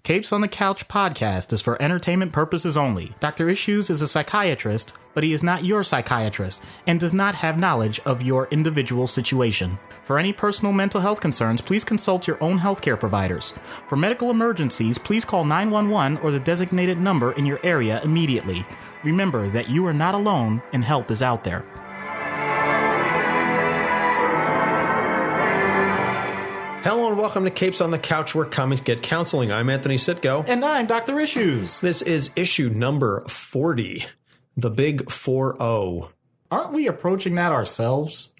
Capes on the Couch podcast is for entertainment purposes only. Dr. Issues is a psychiatrist, but he is not your psychiatrist and does not have knowledge of your individual situation. For any personal mental health concerns, please consult your own healthcare providers. For medical emergencies, please call 911 or the designated number in your area immediately. Remember that you are not alone and help is out there. Hello and welcome to Capes on the Couch, where comics get counseling. I'm Anthony Sitko. And I'm Dr. Issues. This is issue number 40, the big 4-0. Aren't we approaching that ourselves?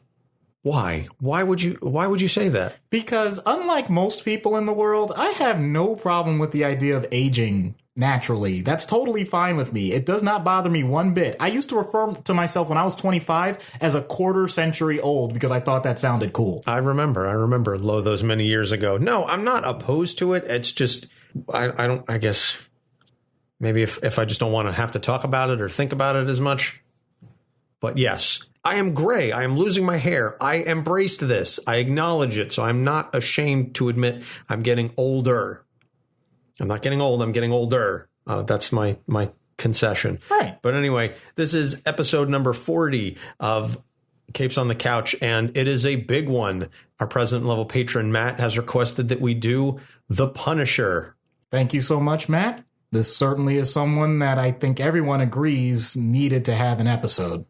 Why? Why would you say that? Because unlike most people in the world, I have no problem with the idea of aging naturally. That's totally fine with me. It does not bother me one bit. I used to refer to myself when I was 25 as a quarter century old because I thought that sounded cool. I remember those many years ago. No, I'm not opposed to it. It's just, I guess maybe if I just don't want to have to talk about it or think about it as much. But yes, I am gray. I am losing my hair. I embraced this. I acknowledge it. So I'm not ashamed to admit I'm getting older. I'm not getting old. I'm getting older. That's my concession. Right. But anyway, this is episode number 40 of Capes on the Couch, and it is a big one. Our president level patron, Matt, has requested that we do The Punisher. Thank you so much, Matt. This certainly is someone that I think everyone agrees needed to have an episode.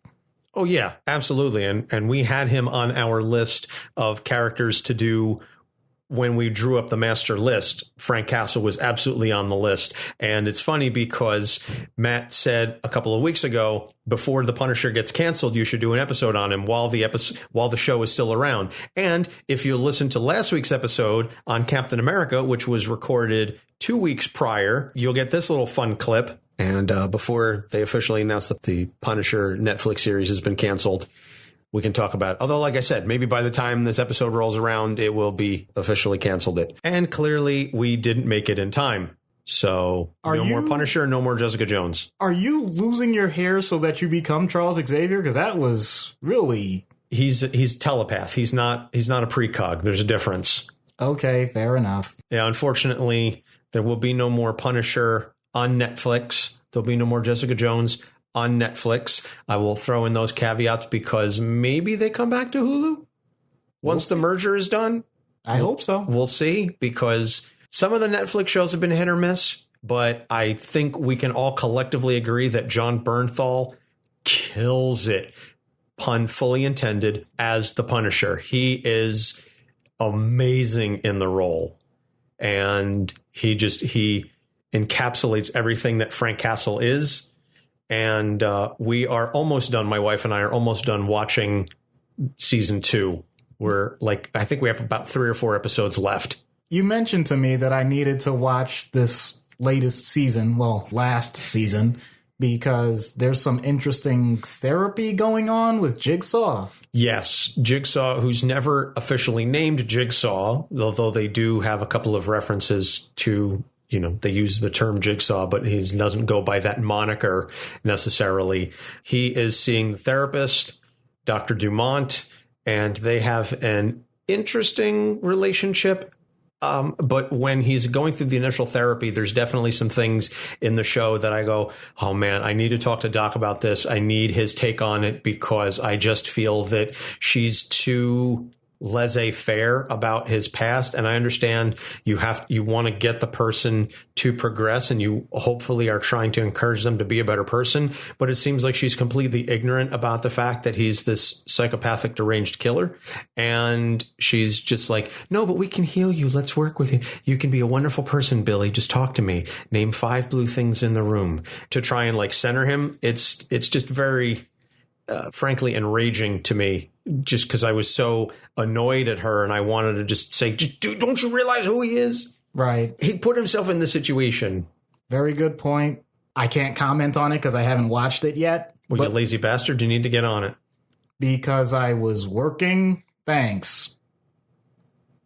Oh, yeah, absolutely. And we had him on our list of characters to do. When we drew up the master list, Frank Castle was absolutely on the list. And it's funny because Matt said a couple of weeks ago, before The Punisher gets canceled, you should do an episode on him while the show is still around. And if you listen to last week's episode on Captain America, which was recorded 2 weeks prior, you'll get this little fun clip. And before they officially announced that the Punisher Netflix series has been canceled, we can talk about it. Although, like I said, maybe by the time this episode rolls around, it will be officially canceled. And clearly, we didn't make it in time. So no more Punisher, no more Jessica Jones. Are you losing your hair so that you become Charles Xavier? Because that was really... He's telepath. He's not a precog. There's a difference. Okay, fair enough. Yeah, unfortunately, there will be no more Punisher on Netflix. There'll be no more Jessica Jones on Netflix. I will throw in those caveats because maybe they come back to Hulu once the merger is done. I hope so. We'll see, because some of the Netflix shows have been hit or miss, but I think we can all collectively agree that Jon Bernthal kills it, pun fully intended, as the Punisher. He is amazing in the role, and he encapsulates everything that Frank Castle is. And we are almost done. My wife and I are almost done watching season 2. I think we have about 3 or 4 episodes left. You mentioned to me that I needed to watch this latest season, last season, because there's some interesting therapy going on with Jigsaw. Yes, Jigsaw, who's never officially named Jigsaw, although they do have a couple of references to... they use the term Jigsaw, but he doesn't go by that moniker necessarily. He is seeing the therapist, Dr. Dumont, and they have an interesting relationship. But when he's going through the initial therapy, there's definitely some things in the show that I go, oh, man, I need to talk to Doc about this. I need his take on it because I just feel that she's too laissez-faire about his past. And I understand you want to get the person to progress, and you hopefully are trying to encourage them to be a better person. But it seems like she's completely ignorant about the fact that he's this psychopathic deranged killer. And she's just like, no, but we can heal you. Let's work with you. You can be a wonderful person, Billy. Just talk to me. Name 5 blue things in the room, to try and center him. It's just very, frankly, enraging to me. Just because I was so annoyed at her, and I wanted to just say, dude, don't you realize who he is? Right. He put himself in this situation. Very good point. I can't comment on it because I haven't watched it yet. Well, you lazy bastard, you need to get on it. Because I was working. Thanks.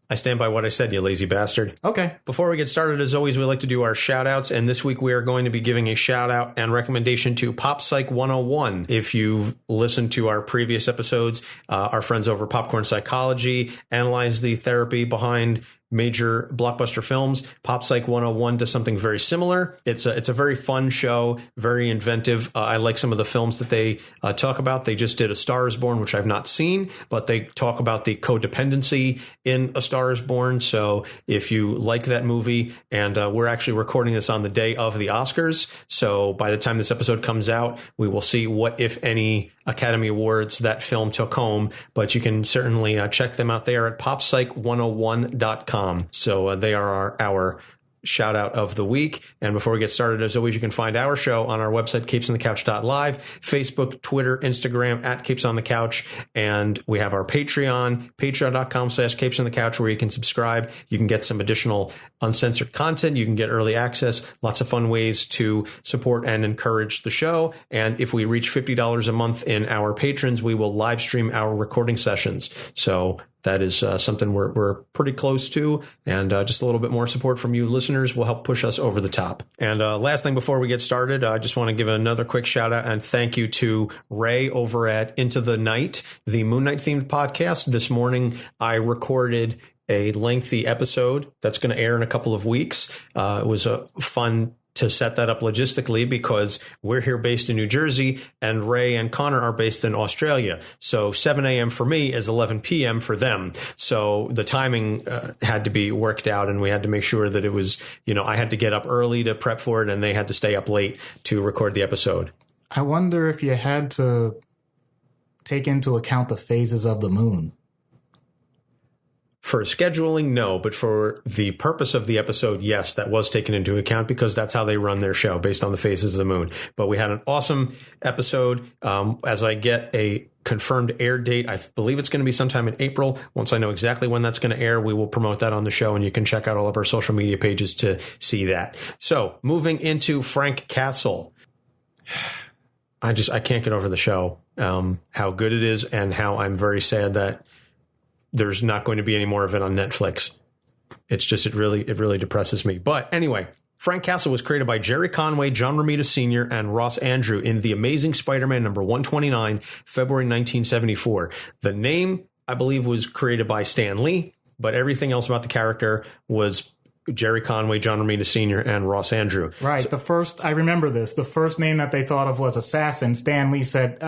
I stand by what I said, you lazy bastard. Okay. Before we get started, as always, we like to do our shout outs. And this week we are going to be giving a shout out and recommendation to Pop Psych 101. If you've listened to our previous episodes, our friends over Popcorn Psychology analyze the therapy behind major blockbuster films. Pop Psych 101 does something very similar. It's a very fun show, very inventive. I like some of the films that they talk about. They just did A Star is Born, which I've not seen, but they talk about the codependency in A Star is Born. So if you like that movie, and we're actually recording this on the day of the Oscars, so by the time this episode comes out, we will see what, if any, Academy Awards that film took home, but you can certainly check them out there at poppsych101.com. So they are our shout out of the week. And before we get started, as always, you can find our show on our website, capesonthecouch.live, Facebook, Twitter, Instagram at Capes on the Couch. And we have our Patreon, patreon.com/capesonthecouch, where you can subscribe. You can get some additional uncensored content. You can get early access, lots of fun ways to support and encourage the show. And if we reach $50 a month in our patrons, we will live stream our recording sessions. So that is something we're pretty close to, and just a little bit more support from you listeners will help push us over the top. And last thing before we get started, I just want to give another quick shout out and thank you to Ray over at Into the Night, the Moon Knight themed podcast. This morning, I recorded a lengthy episode that's going to air in a couple of weeks. It was a fun to set that up logistically because we're here based in New Jersey and Ray and Connor are based in Australia. So 7 a.m. for me is 11 p.m. for them. So the timing had to be worked out, and we had to make sure that it was, I had to get up early to prep for it and they had to stay up late to record the episode. I wonder if you had to take into account the phases of the moon. For scheduling, no, but for the purpose of the episode, yes, that was taken into account because that's how they run their show, based on the phases of the moon. But we had an awesome episode. As I get a confirmed air date, I believe it's going to be sometime in April. Once I know exactly when that's going to air, we will promote that on the show, and you can check out all of our social media pages to see that. So moving into Frank Castle. I can't get over the show, how good it is, and how I'm very sad that there's not going to be any more of it on Netflix. It's just, it really depresses me. But anyway, Frank Castle was created by Gerry Conway, John Romita Sr., and Ross Andru in The Amazing Spider-Man number 129, February 1974. The name, I believe, was created by Stan Lee, but everything else about the character was Gerry Conway, John Romita Sr., and Ross Andru. Right. So, I remember this. The first name that they thought of was Assassin. Stan Lee said,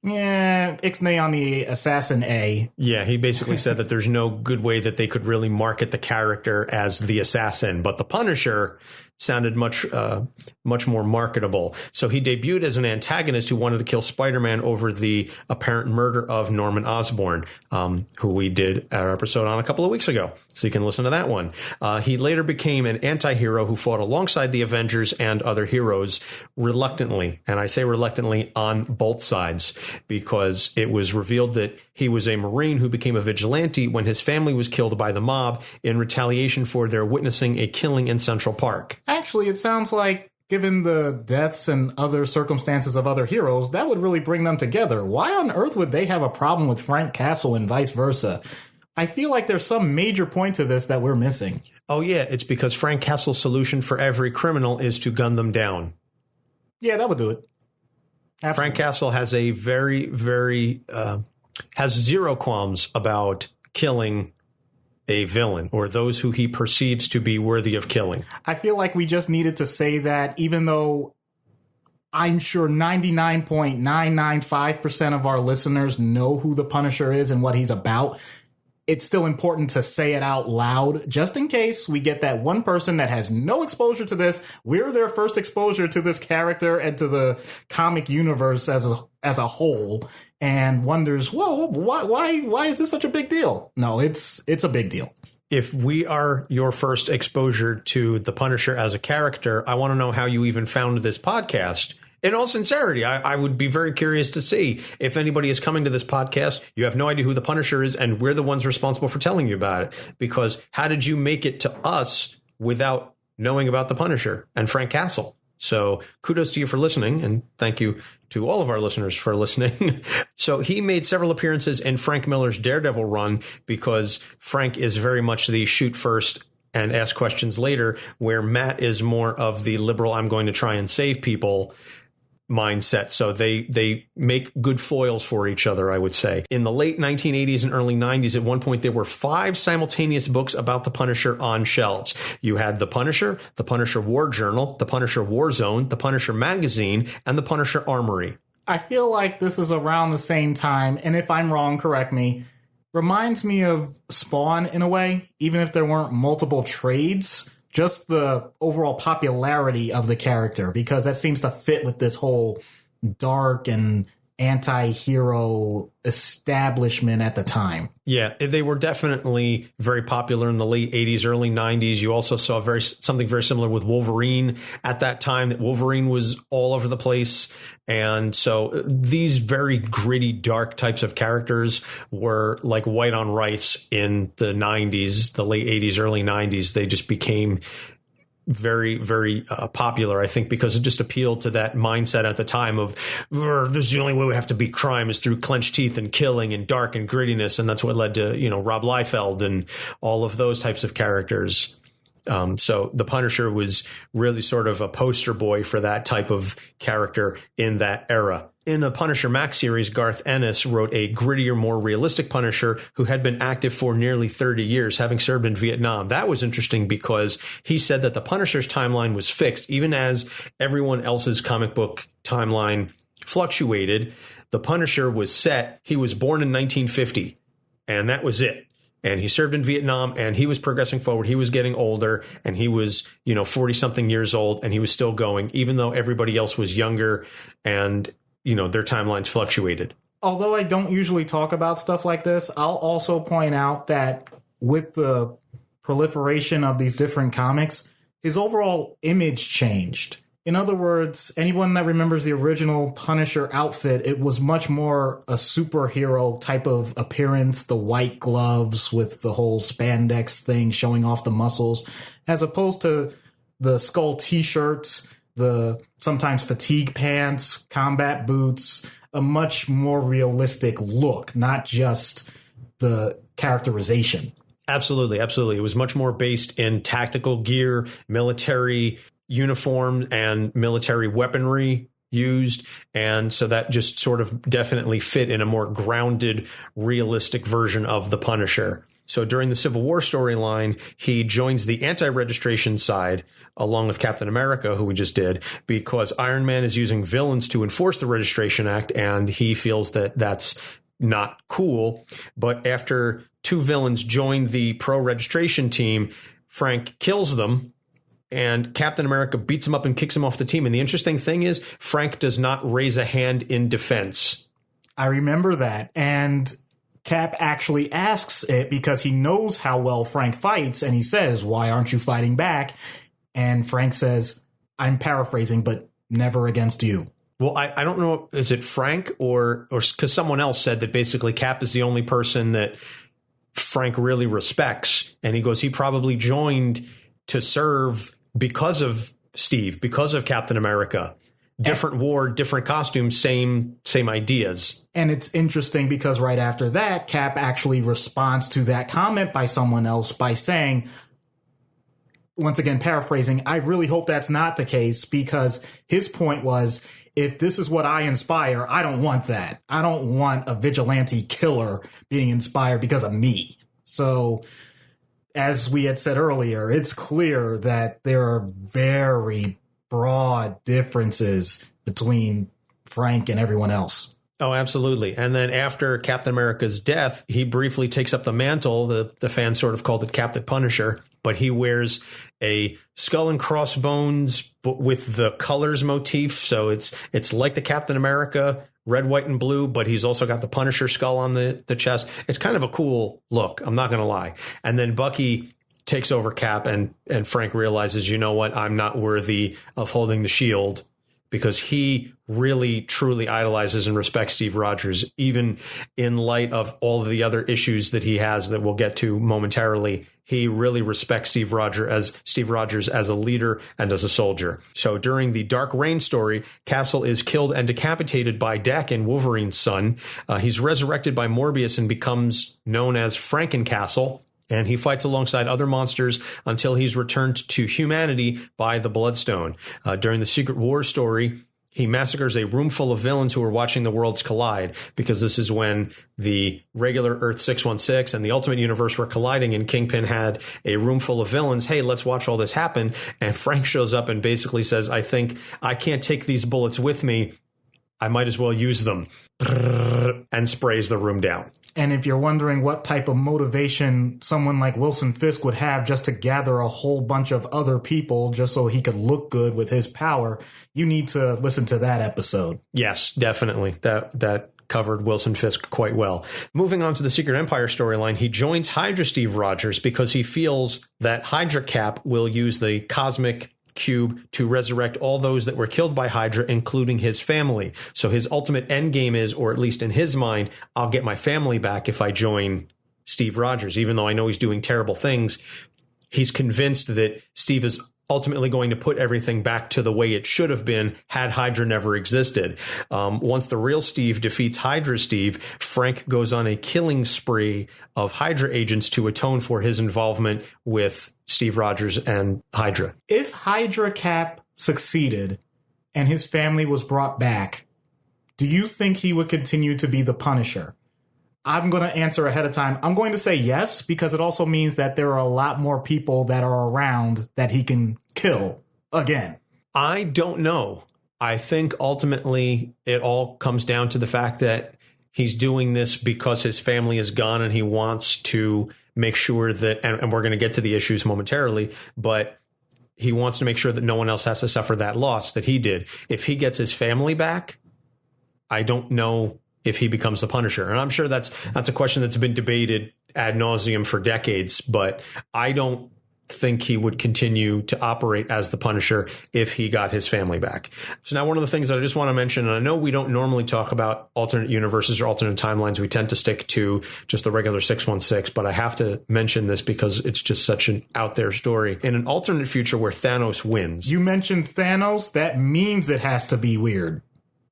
ixnay on the Assassin A. Yeah, he basically said that there's no good way that they could really market the character as the Assassin, but the Punisher sounded much more marketable. So he debuted as an antagonist who wanted to kill Spider-Man over the apparent murder of Norman Osborn, who we did our episode on a couple of weeks ago. So you can listen to that one. He later became an anti-hero who fought alongside the Avengers and other heroes reluctantly. And I say reluctantly on both sides, because it was revealed that he was a Marine who became a vigilante when his family was killed by the mob in retaliation for their witnessing a killing in Central Park. Actually, it sounds like, given the deaths and other circumstances of other heroes, that would really bring them together. Why on earth would they have a problem with Frank Castle and vice versa? I feel like there's some major point to this that we're missing. Oh, yeah, it's because Frank Castle's solution for every criminal is to gun them down. Yeah, that would do it. Absolutely. Frank Castle has a very, very, has zero qualms about killing a villain or those who he perceives to be worthy of killing. I feel like we just needed to say that, even though I'm sure 99.995% of our listeners know who the Punisher is and what he's about. It's still important to say it out loud, just in case we get that one person that has no exposure to this. We're their first exposure to this character and to the comic universe as a whole, and wonders, whoa, why is this such a big deal? No, it's a big deal. If we are your first exposure to the Punisher as a character, I want to know how you even found this podcast. In all sincerity, I would be very curious to see if anybody is coming to this podcast. You have no idea who the Punisher is, and we're the ones responsible for telling you about it. Because how did you make it to us without knowing about the Punisher and Frank Castle? So kudos to you for listening, and thank you to all of our listeners for listening. So he made several appearances in Frank Miller's Daredevil run, because Frank is very much the shoot first and ask questions later, where Matt is more of the liberal, I'm going to try and save people. mindset. So they make good foils for each other, I would say. In the late 1980s and early 90s, at one point, there were 5 simultaneous books about the Punisher on shelves. You had the Punisher War Journal, the Punisher War Zone, the Punisher Magazine, and the Punisher Armory. I feel like this is around the same time, and if I'm wrong, correct me. Reminds me of Spawn in a way, even if there weren't multiple trades. Just the overall popularity of the character, because that seems to fit with this whole dark and anti-hero establishment at the time. Yeah, they were definitely very popular in the late 80s, early 90s. You also saw something very similar with Wolverine at that time, that Wolverine was all over the place. And so these very gritty, dark types of characters were like white on rice in the 90s, the late 80s, early 90s. They just became very, very popular, I think, because it just appealed to that mindset at the time of this is the only way we have to beat crime is through clenched teeth and killing and dark and grittiness. And that's what led to, Rob Liefeld and all of those types of characters. So the Punisher was really sort of a poster boy for that type of character in that era. In the Punisher Max series, Garth Ennis wrote a grittier, more realistic Punisher who had been active for nearly 30 years, having served in Vietnam. That was interesting because he said that the Punisher's timeline was fixed, even as everyone else's comic book timeline fluctuated. The Punisher was set. He was born in 1950, and that was it. And he served in Vietnam, and he was progressing forward. He was getting older, and he was, 40-something years old, and he was still going, even though everybody else was younger and their timelines fluctuated. Although I don't usually talk about stuff like this, I'll also point out that with the proliferation of these different comics, his overall image changed. In other words, anyone that remembers the original Punisher outfit, it was much more a superhero type of appearance, the white gloves with the whole spandex thing showing off the muscles, as opposed to the skull t-shirts, the sometimes fatigue pants, combat boots, a much more realistic look, not just the characterization. Absolutely, absolutely. It was much more based in tactical gear, military uniform, and military weaponry used. And so that just sort of definitely fit in a more grounded, realistic version of the Punisher. So during the Civil War storyline, he joins the anti-registration side along with Captain America, who we just did, because Iron Man is using villains to enforce the Registration Act, and he feels that that's not cool. But after 2 villains join the pro-registration team, Frank kills them, and Captain America beats him up and kicks him off the team. And the interesting thing is, Frank does not raise a hand in defense. I remember that. And Cap actually asks it because he knows how well Frank fights, and he says, "Why aren't you fighting back?" And Frank says, I'm paraphrasing, but never against you. Well, I don't know. Is it Frank or because someone else said that basically Cap is the only person that Frank really respects. And he goes, he probably joined to serve because of Steve, because of Captain America. Different war, different costumes, same ideas. And it's interesting because right after that, Cap actually responds to that comment by someone else by saying, once again, paraphrasing, I really hope that's not the case, because his point was, if this is what I inspire, I don't want that. I don't want a vigilante killer being inspired because of me. So, as we had said earlier, it's clear that there are very broad differences between Frank and everyone else. Oh, absolutely. And then after Captain America's death, he briefly takes up the mantle. The fans sort of called it Captain Punisher, but he wears a skull and crossbones, but with the colors motif. So it's like the Captain America, red, white, and blue, but he's also got the Punisher skull on the chest. It's kind of a cool look, I'm not going to lie. And then Bucky takes over Cap, and Frank realizes, you know what, I'm not worthy of holding the shield, because he really, truly idolizes and respects Steve Rogers, even in light of all of the other issues that he has that we'll get to momentarily. He really respects Steve Rogers as a leader and as a soldier. So during the Dark Reign story, Castle is killed and decapitated by Daken, Wolverine's son. He's resurrected by Morbius and becomes known as Frankencastle. And he fights alongside other monsters until he's returned to humanity by the Bloodstone. During the Secret War story, He massacres a room full of villains who are watching the worlds collide, because this is when the regular Earth 616 and the Ultimate Universe were colliding, and Kingpin had a room full of villains. Hey, let's watch all this happen. And Frank shows up and basically says, I think I can't take these bullets with me. I might as well use them. And sprays the room down. And if you're wondering what type of motivation someone like Wilson Fisk would have just to gather a whole bunch of other people just so he could look good with his power, you need to listen to that episode. Yes, definitely. That covered Wilson Fisk quite well. Moving on to the Secret Empire storyline, he joins Hydra Steve Rogers because he feels that Hydra Cap will use the cosmic cube to resurrect all those that were killed by Hydra, including his family. So his ultimate end game is, or at least in his mind, I'll get my family back if I join Steve Rogers. Even though I know he's doing terrible things, he's convinced that Steve is ultimately going to put everything back to the way it should have been had Hydra never existed. Once the real Steve defeats Hydra Steve, Frank goes on a killing spree of Hydra agents to atone for his involvement with Steve Rogers and Hydra. If Hydra Cap succeeded and his family was brought back, do you think he would continue to be the Punisher? I'm going to answer ahead of time. I'm going to say yes, because it also means that there are a lot more people that are around that he can kill again. I don't know. I think ultimately it all comes down to the fact that he's doing this because his family is gone and he wants to make sure that, and we're going to get to the issues momentarily, but he wants to make sure that no one else has to suffer that loss that he did. If he gets his family back, I don't know if he becomes the Punisher. And I'm sure that's a question that's been debated ad nauseum for decades, but I don't think he would continue to operate as the Punisher if he got his family back. So now one of the things that I just want to mention, and I know we don't normally talk about alternate universes or alternate timelines. We tend to stick to just the regular 616, but I have to mention this because it's just such an out there story. In an alternate future where Thanos wins. You mentioned Thanos, that means it has to be weird.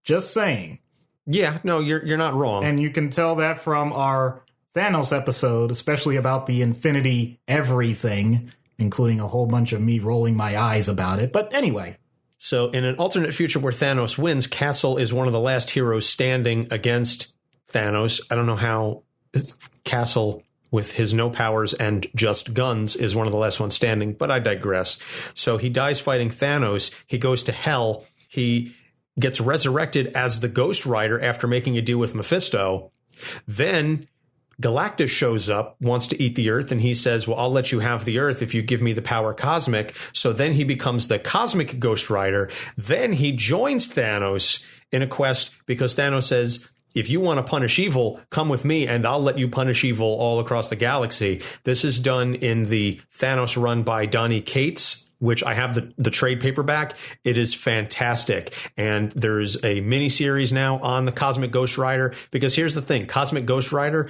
Just saying. Yeah, no, you're not wrong. And you can tell that from our Thanos episode, especially about the infinity everything, including a whole bunch of me rolling my eyes about it. But anyway. So in an alternate future where Thanos wins, Castle is one of the last heroes standing against Thanos. I don't know how Castle, with his no powers and just guns, is one of the last ones standing, but I digress. So he dies fighting Thanos. He goes to hell. He gets resurrected as the Ghost Rider after making a deal with Mephisto. Then Galactus shows up, wants to eat the Earth, and he says, well, I'll let you have the Earth if you give me the power cosmic. So then he becomes the Cosmic Ghost Rider. Then he joins Thanos in a quest because Thanos says, if you want to punish evil, come with me and I'll let you punish evil all across the galaxy. This is done in the Thanos run by Donny Cates, which I have the trade paperback. It is fantastic. And there's a mini series now on the Cosmic Ghost Rider, because here's the thing. Cosmic Ghost Rider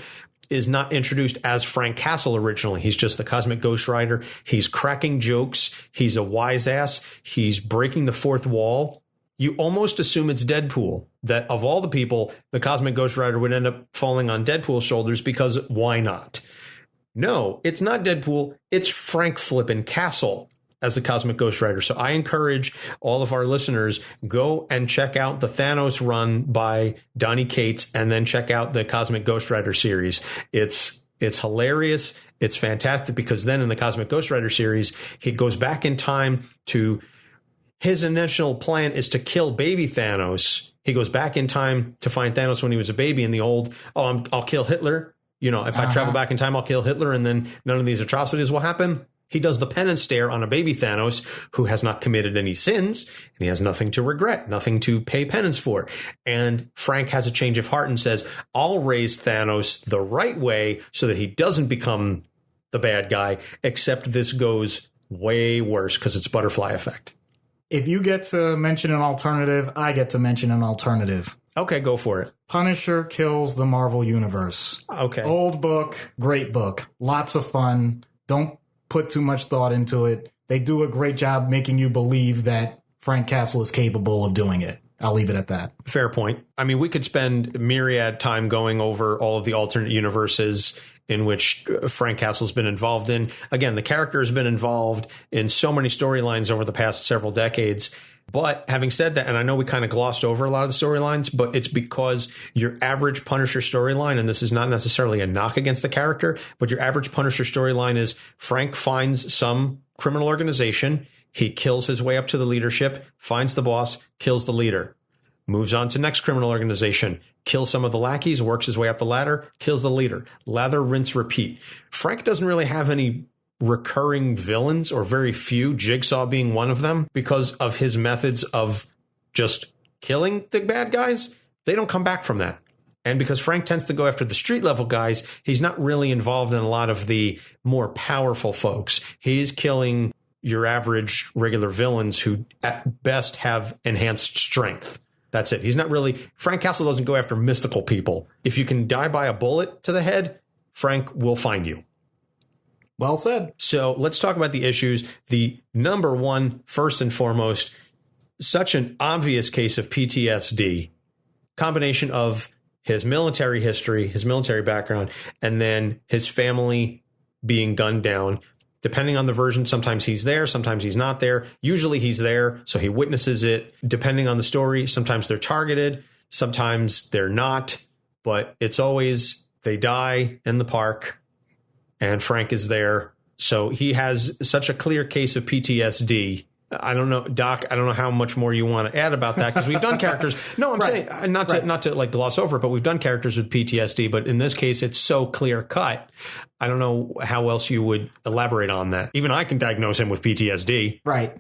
is not introduced as Frank Castle originally. He's just the Cosmic Ghost Rider. He's cracking jokes. He's a wise ass. He's breaking the fourth wall. You almost assume it's Deadpool, that of all the people, the Cosmic Ghost Rider would end up falling on Deadpool's shoulders, because why not? No, it's not Deadpool. It's Frank flippin' Castle as the Cosmic Ghost Rider. So I encourage all of our listeners, go and check out the Thanos run by Donny Cates, and then check out the Cosmic Ghost Rider series. It's hilarious. It's fantastic, because then in the Cosmic Ghost Rider series, he goes back in time to, his initial plan is to kill baby Thanos. He goes back in time to find Thanos when he was a baby in the old, I'll kill Hitler. You know, if I travel back in time, I'll kill Hitler, and then none of these atrocities will happen. He does the penance stare on a baby Thanos who has not committed any sins, and he has nothing to regret, nothing to pay penance for. And Frank has a change of heart and says, I'll raise Thanos the right way so that he doesn't become the bad guy, except this goes way worse because it's butterfly effect. If you get to mention an alternative, I get to mention an alternative. Okay, go for it. Punisher kills the Marvel Universe. Okay. Old book, great book. Lots of fun. Don't put too much thought into it. They do a great job making you believe that Frank Castle is capable of doing it. I'll leave it at that. Fair point. I mean, we could spend myriad time going over all of the alternate universes in which Frank Castle's been involved in. Again, the character has been involved in so many storylines over the past several decades. But having said that, and I know we kind of glossed over a lot of the storylines, but it's because your average Punisher storyline, and this is not necessarily a knock against the character, but your average Punisher storyline is Frank finds some criminal organization. He kills his way up to the leadership, finds the boss, kills the leader, moves on to next criminal organization, kills some of the lackeys, works his way up the ladder, kills the leader. Lather, rinse, repeat. Frank doesn't really have any recurring villains, or very few, Jigsaw being one of them, because of his methods of just killing the bad guys. They don't come back from that. And because Frank tends to go after the street level guys, he's not really involved in a lot of the more powerful folks. He's killing your average regular villains who at best have enhanced strength. That's it. He's not really, Frank Castle doesn't go after mystical people. If you can die by a bullet to the head, Frank will find you. Well said. So let's talk about the issues. The number one, first and foremost, such an obvious case of PTSD, combination of his military history, his military background, and then his family being gunned down. Depending on the version, sometimes he's there, sometimes he's not there. Usually he's there, so he witnesses it. Depending on the story, sometimes they're targeted, sometimes they're not. But it's always they die in the park, and Frank is there. So he has such a clear case of PTSD. I don't know, Doc, I don't know how much more you want to add about that, because we've done characters. No, I'm saying not to like gloss over it, but we've done characters with PTSD. But in this case, it's so clear cut. I don't know how else you would elaborate on that. Even I can diagnose him with PTSD. Right.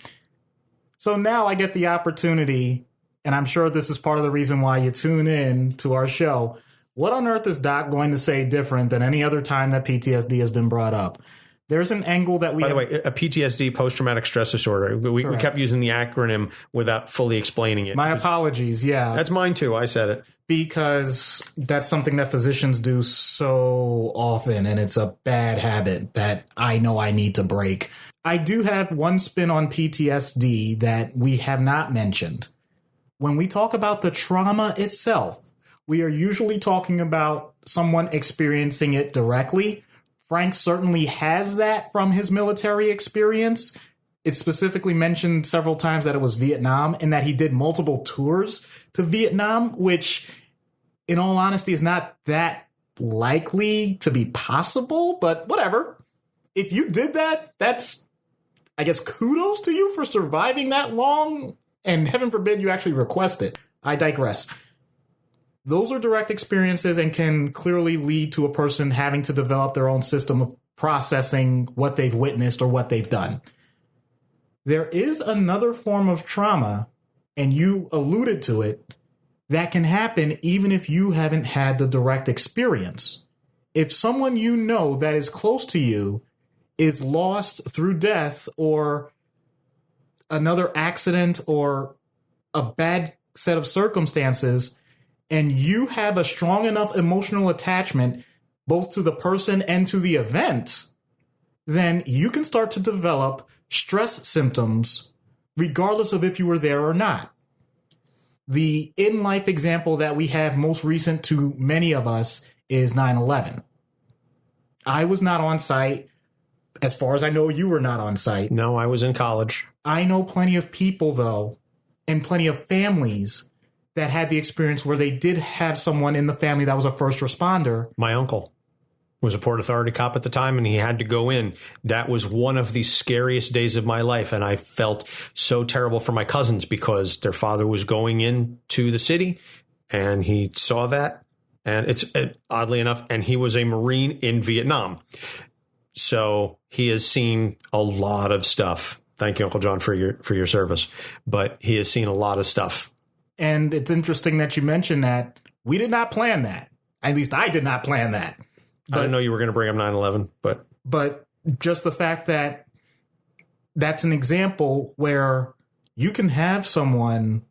So now I get the opportunity, and I'm sure this is part of the reason why you tune in to our show. What on earth is Doc going to say different than any other time that PTSD has been brought up? There's an angle that we... By the way, a PTSD, post-traumatic stress disorder. We kept using the acronym without fully explaining it. My apologies, yeah. That's mine too. I said it. Because that's something that physicians do so often, and it's a bad habit that I know I need to break. I do have one spin on PTSD that we have not mentioned. When we talk about the trauma itself, we are usually talking about someone experiencing it directly. Frank certainly has that from his military experience. It's specifically mentioned several times that it was Vietnam and that he did multiple tours to Vietnam, which, in all honesty, is not that likely to be possible, but whatever. If you did that, that's, I guess, kudos to you for surviving that long, and heaven forbid you actually request it. I digress. Those are direct experiences and can clearly lead to a person having to develop their own system of processing what they've witnessed or what they've done. There is another form of trauma, and you alluded to it, that can happen even if you haven't had the direct experience. If someone you know that is close to you is lost through death or another accident or a bad set of circumstances, and you have a strong enough emotional attachment both to the person and to the event, then you can start to develop stress symptoms regardless of if you were there or not. The in-life example that we have most recent to many of us is 9/11. I was not on site. As far as I know, you were not on site. No, I was in college. I know plenty of people, though, and plenty of families that had the experience where they did have someone in the family that was a first responder. My uncle was a Port Authority cop at the time, and he had to go in. That was one of the scariest days of my life, and I felt so terrible for my cousins because their father was going into the city, and he saw that, and it's oddly enough, and he was a Marine in Vietnam. So he has seen a lot of stuff. Thank you, Uncle John, for your service. But he has seen a lot of stuff. And it's interesting that you mentioned that. We did not plan that. At least I did not plan that. But, I didn't know you were going to bring up 9/11, but just the fact that that's an example where you can have someone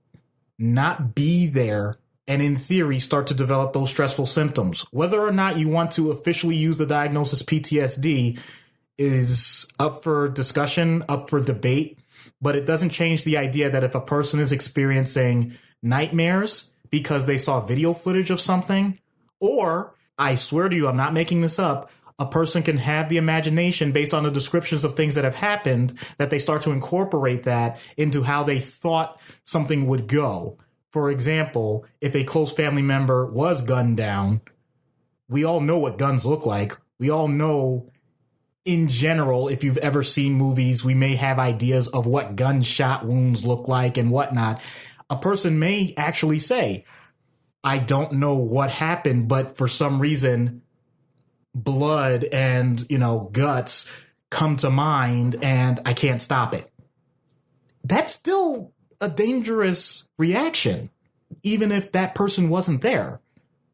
not be there and in theory start to develop those stressful symptoms. Whether or not you want to officially use the diagnosis PTSD is up for discussion, up for debate, but it doesn't change the idea that if a person is experiencing nightmares because they saw video footage of something, or, I swear to you, I'm not making this up, a person can have the imagination based on the descriptions of things that have happened, that they start to incorporate that into how they thought something would go. For example, if a close family member was gunned down, we all know what guns look like. We all know, in general, if you've ever seen movies, we may have ideas of what gunshot wounds look like and whatnot. A person may actually say, I don't know what happened, but for some reason, blood and, guts come to mind and I can't stop it. That's still a dangerous reaction, even if that person wasn't there.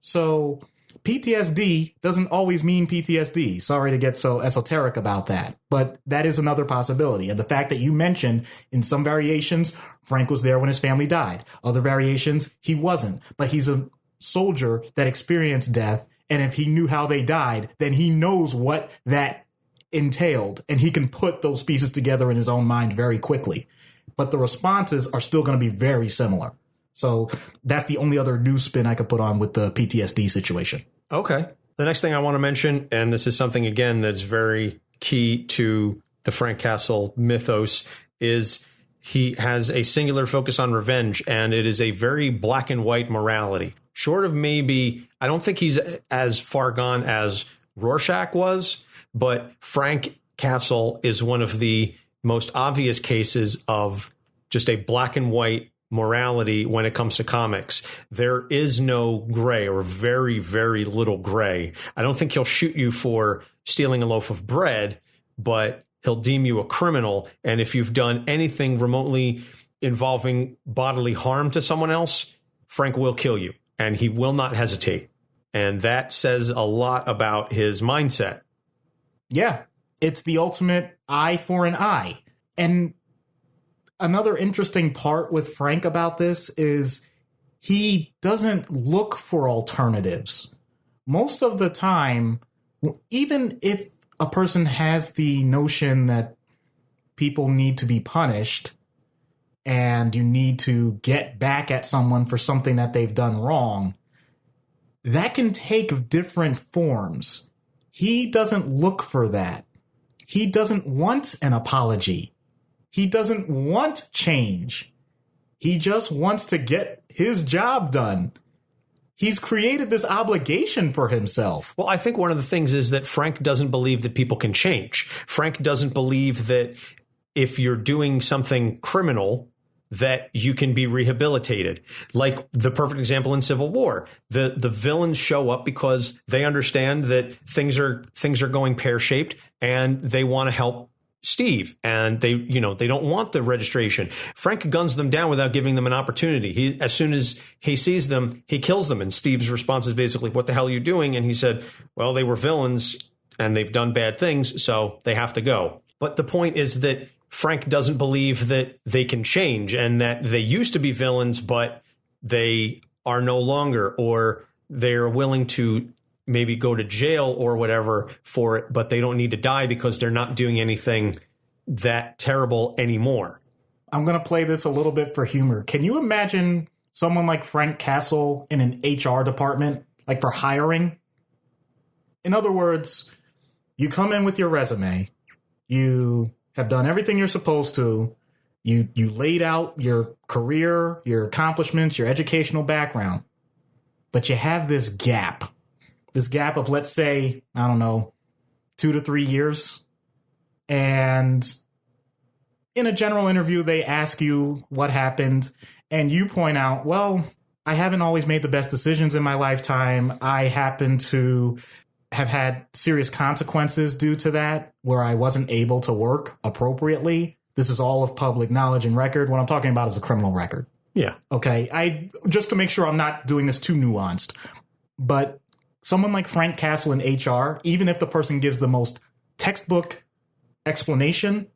So PTSD doesn't always mean PTSD. Sorry to get so esoteric about that, but that is another possibility. And the fact that you mentioned in some variations, Frank was there when his family died. Other variations, he wasn't, but he's a soldier that experienced death. And if he knew how they died, then he knows what that entailed, and he can put those pieces together in his own mind very quickly. But the responses are still going to be very similar. So that's the only other new spin I could put on with the PTSD situation. Okay. The next thing I want to mention, and this is something, again, that's very key to the Frank Castle mythos, is he has a singular focus on revenge, and it is a very black and white morality. Short of maybe, I don't think he's as far gone as Rorschach was, but Frank Castle is one of the most obvious cases of just a black and white morality when it comes to comics. There is no gray, or very, very little gray. I don't think he'll shoot you for stealing a loaf of bread, but he'll deem you a criminal. And if you've done anything remotely involving bodily harm to someone else, Frank will kill you. And he will not hesitate. And that says a lot about his mindset. Yeah, it's the ultimate eye for an eye. And another interesting part with Frank about this is he doesn't look for alternatives. Most of the time, even if a person has the notion that people need to be punished, and you need to get back at someone for something that they've done wrong, that can take different forms. He doesn't look for that. He doesn't want an apology. He doesn't want change. He just wants to get his job done. He's created this obligation for himself. Well, I think one of the things is that Frank doesn't believe that people can change. Frank doesn't believe that if you're doing something criminal, that you can be rehabilitated. Like the perfect example in Civil War, the villains show up because they understand that things are going pear-shaped, and they want to help Steve, and they don't want the registration. Frank guns them down without giving them an opportunity. As soon as he sees them, he kills them. And Steve's response is basically, "What the hell are you doing?" And he said, "Well, they were villains and they've done bad things, so they have to go." But the point is that Frank doesn't believe that they can change, and that they used to be villains, but they are no longer, or they're willing to maybe go to jail or whatever for it, but they don't need to die because they're not doing anything that terrible anymore. I'm going to play this a little bit for humor. Can you imagine someone like Frank Castle in an HR department, like for hiring? In other words, you come in with your resume, you have done everything you're supposed to, you laid out your career, your accomplishments, your educational background, but you have this gap of, let's say, I don't know, 2 to 3 years. And in a general interview, they ask you what happened, and you point out, well, I haven't always made the best decisions in my lifetime. I happen to have had serious consequences due to that, where I wasn't able to work appropriately. This is all of public knowledge and record. What I'm talking about is a criminal record. Yeah. Okay. Just to make sure I'm not doing this too nuanced, but someone like Frank Castle in HR, even if the person gives the most textbook explanation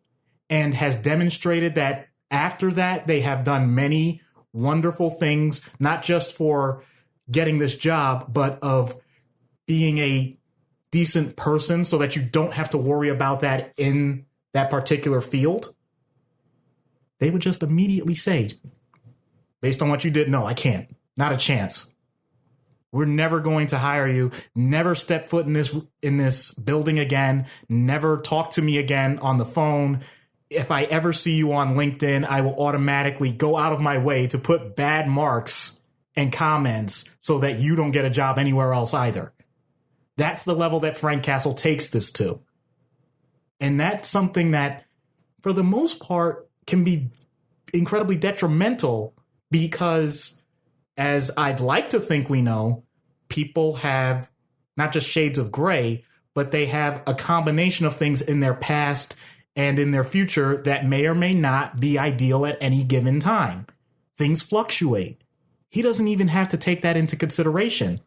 and has demonstrated that after that they have done many wonderful things, not just for getting this job, but of being a decent person so that you don't have to worry about that in that particular field, they would just immediately say, based on what you did, no, I can't. Not a chance. We're never going to hire you. Never step foot in this building again. Never talk to me again on the phone. If I ever see you on LinkedIn, I will automatically go out of my way to put bad marks and comments so that you don't get a job anywhere else either. That's the level that Frank Castle takes this to. And that's something that, for the most part, can be incredibly detrimental because, as I'd like to think we know, people have not just shades of gray, but they have a combination of things in their past and in their future that may or may not be ideal at any given time. Things fluctuate. He doesn't even have to take that into consideration.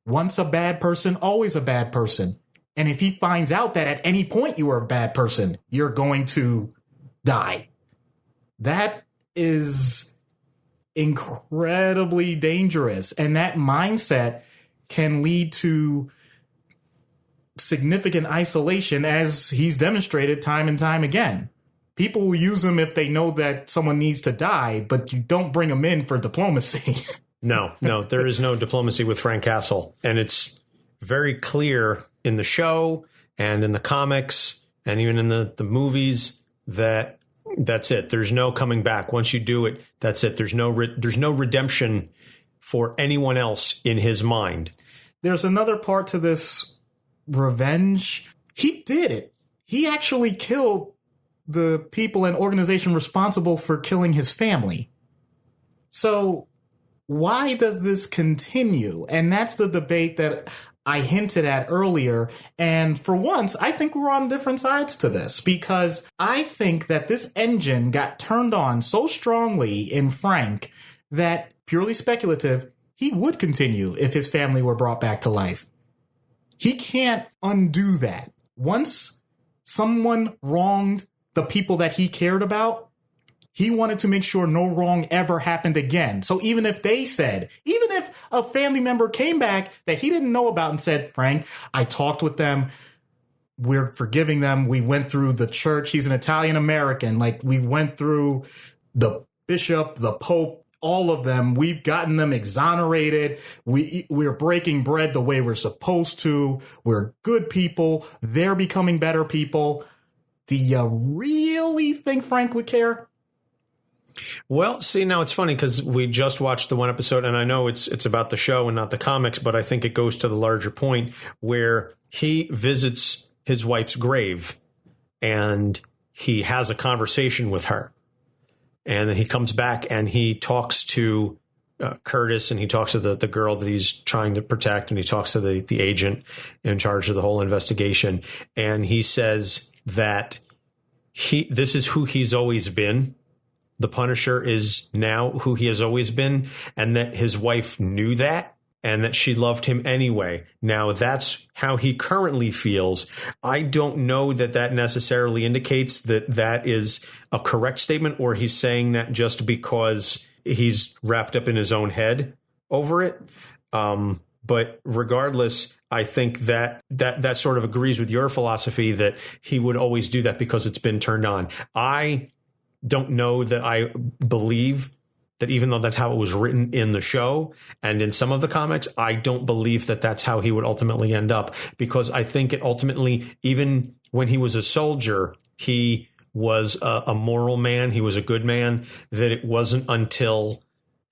Once a bad person, always a bad person. And if he finds out that at any point you are a bad person, you're going to die. That is incredibly dangerous. And that mindset can lead to significant isolation, as he's demonstrated time and time again. People will use him if they know that someone needs to die, but you don't bring them in for diplomacy. No, there is no diplomacy with Frank Castle. And it's very clear in the show and in the comics and even in the movies that that's it. There's no coming back. Once you do it, that's it. There's no redemption for anyone else in his mind. There's another part to this revenge. He did it. He actually killed the people and organization responsible for killing his family. So why does this continue? And that's the debate that I hinted at earlier. And for once, I think we're on different sides to this, because I think that this engine got turned on so strongly in Frank that, purely speculative, he would continue if his family were brought back to life. He can't undo that. Once someone wronged the people that he cared about, he wanted to make sure no wrong ever happened again. So even if a family member came back that he didn't know about and said, Frank, I talked with them, we're forgiving them, we went through the church, he's an Italian American, like we went through the bishop, the pope, all of them, we've gotten them exonerated, we're breaking bread the way we're supposed to, we're good people, they're becoming better people. Do you really think Frank would care? Well, see, now it's funny because we just watched the one episode, and I know it's about the show and not the comics, but I think it goes to the larger point where he visits his wife's grave and he has a conversation with her. And then he comes back and he talks to Curtis, and he talks to the girl that he's trying to protect, and he talks to the agent in charge of the whole investigation. And he says that this is who he's always been. The Punisher is now who he has always been, and that his wife knew that and that she loved him anyway. Now, that's how he currently feels. I don't know that necessarily indicates that is a correct statement, or he's saying that just because he's wrapped up in his own head over it. But regardless, I think that sort of agrees with your philosophy that he would always do that because it's been turned on. I don't know that I believe that, even though that's how it was written in the show and in some of the comics, I don't believe that that's how he would ultimately end up, because I think it ultimately, even when he was a soldier, he was a moral man. He was a good man, that it wasn't until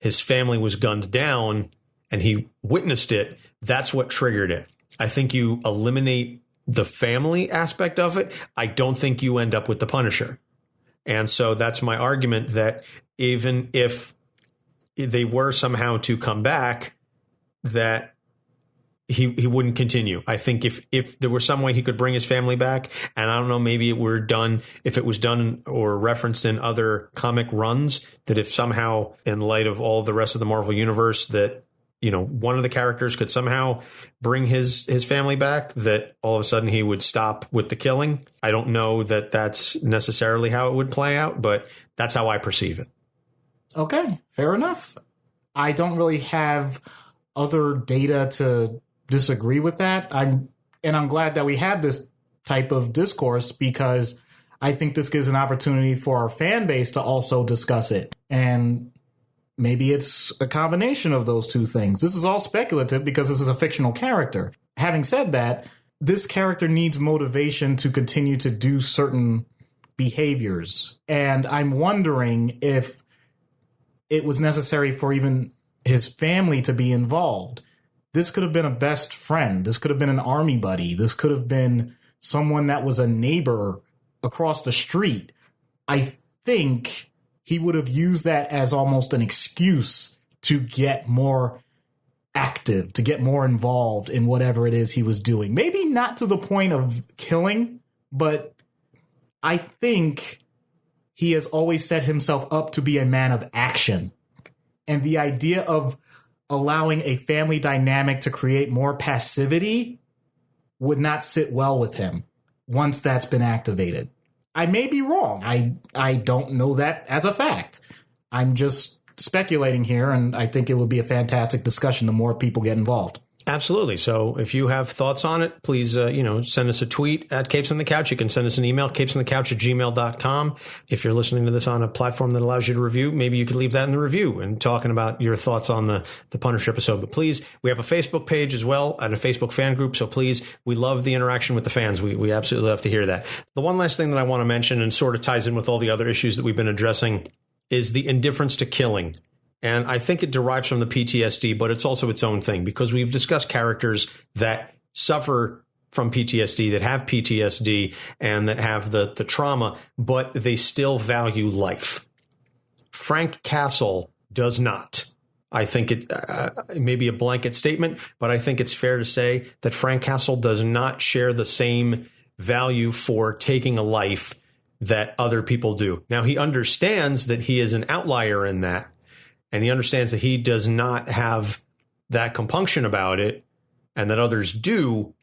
his family was gunned down and he witnessed it. That's what triggered it. I think you eliminate the family aspect of it. I don't think you end up with the Punisher. And so that's my argument, that even if they were somehow to come back, that he wouldn't continue. I think if there was some way he could bring his family back, and I don't know, maybe if it was done or referenced in other comic runs, that if somehow, in light of all the rest of the Marvel universe, that, you know, one of the characters could somehow bring his family back, that all of a sudden he would stop with the killing. I don't know that that's necessarily how it would play out, but that's how I perceive it. Okay, fair enough. I don't really have other data to disagree with that. I'm glad that we have this type of discourse, because I think this gives an opportunity for our fan base to also discuss it and maybe it's a combination of those two things. This is all speculative because this is a fictional character. Having said that, this character needs motivation to continue to do certain behaviors. And I'm wondering if it was necessary for even his family to be involved. This could have been a best friend. This could have been an army buddy. This could have been someone that was a neighbor across the street. I think he would have used that as almost an excuse to get more active, to get more involved in whatever it is he was doing. Maybe not to the point of killing, but I think he has always set himself up to be a man of action. And the idea of allowing a family dynamic to create more passivity would not sit well with him once that's been activated. I may be wrong. I don't know that as a fact. I'm just speculating here, and I think it would be a fantastic discussion the more people get involved. Absolutely. So if you have thoughts on it, please, send us a tweet at Capes on the Couch. You can send us an email, capesonthecouch@gmail.com. If you're listening to this on a platform that allows you to review, maybe you could leave that in the review and talking about your thoughts on the Punisher episode. But please, we have a Facebook page as well and a Facebook fan group. So please, we love the interaction with the fans. We absolutely love to hear that. The one last thing that I want to mention, and sort of ties in with all the other issues that we've been addressing, is the indifference to killing. And I think it derives from the PTSD, but it's also its own thing, because we've discussed characters that suffer from PTSD, that have PTSD, and that have the trauma, but they still value life. Frank Castle does not. I think it may be a blanket statement, but I think it's fair to say that Frank Castle does not share the same value for taking a life that other people do. Now, he understands that he is an outlier in that. And he understands that he does not have that compunction about it and that others do,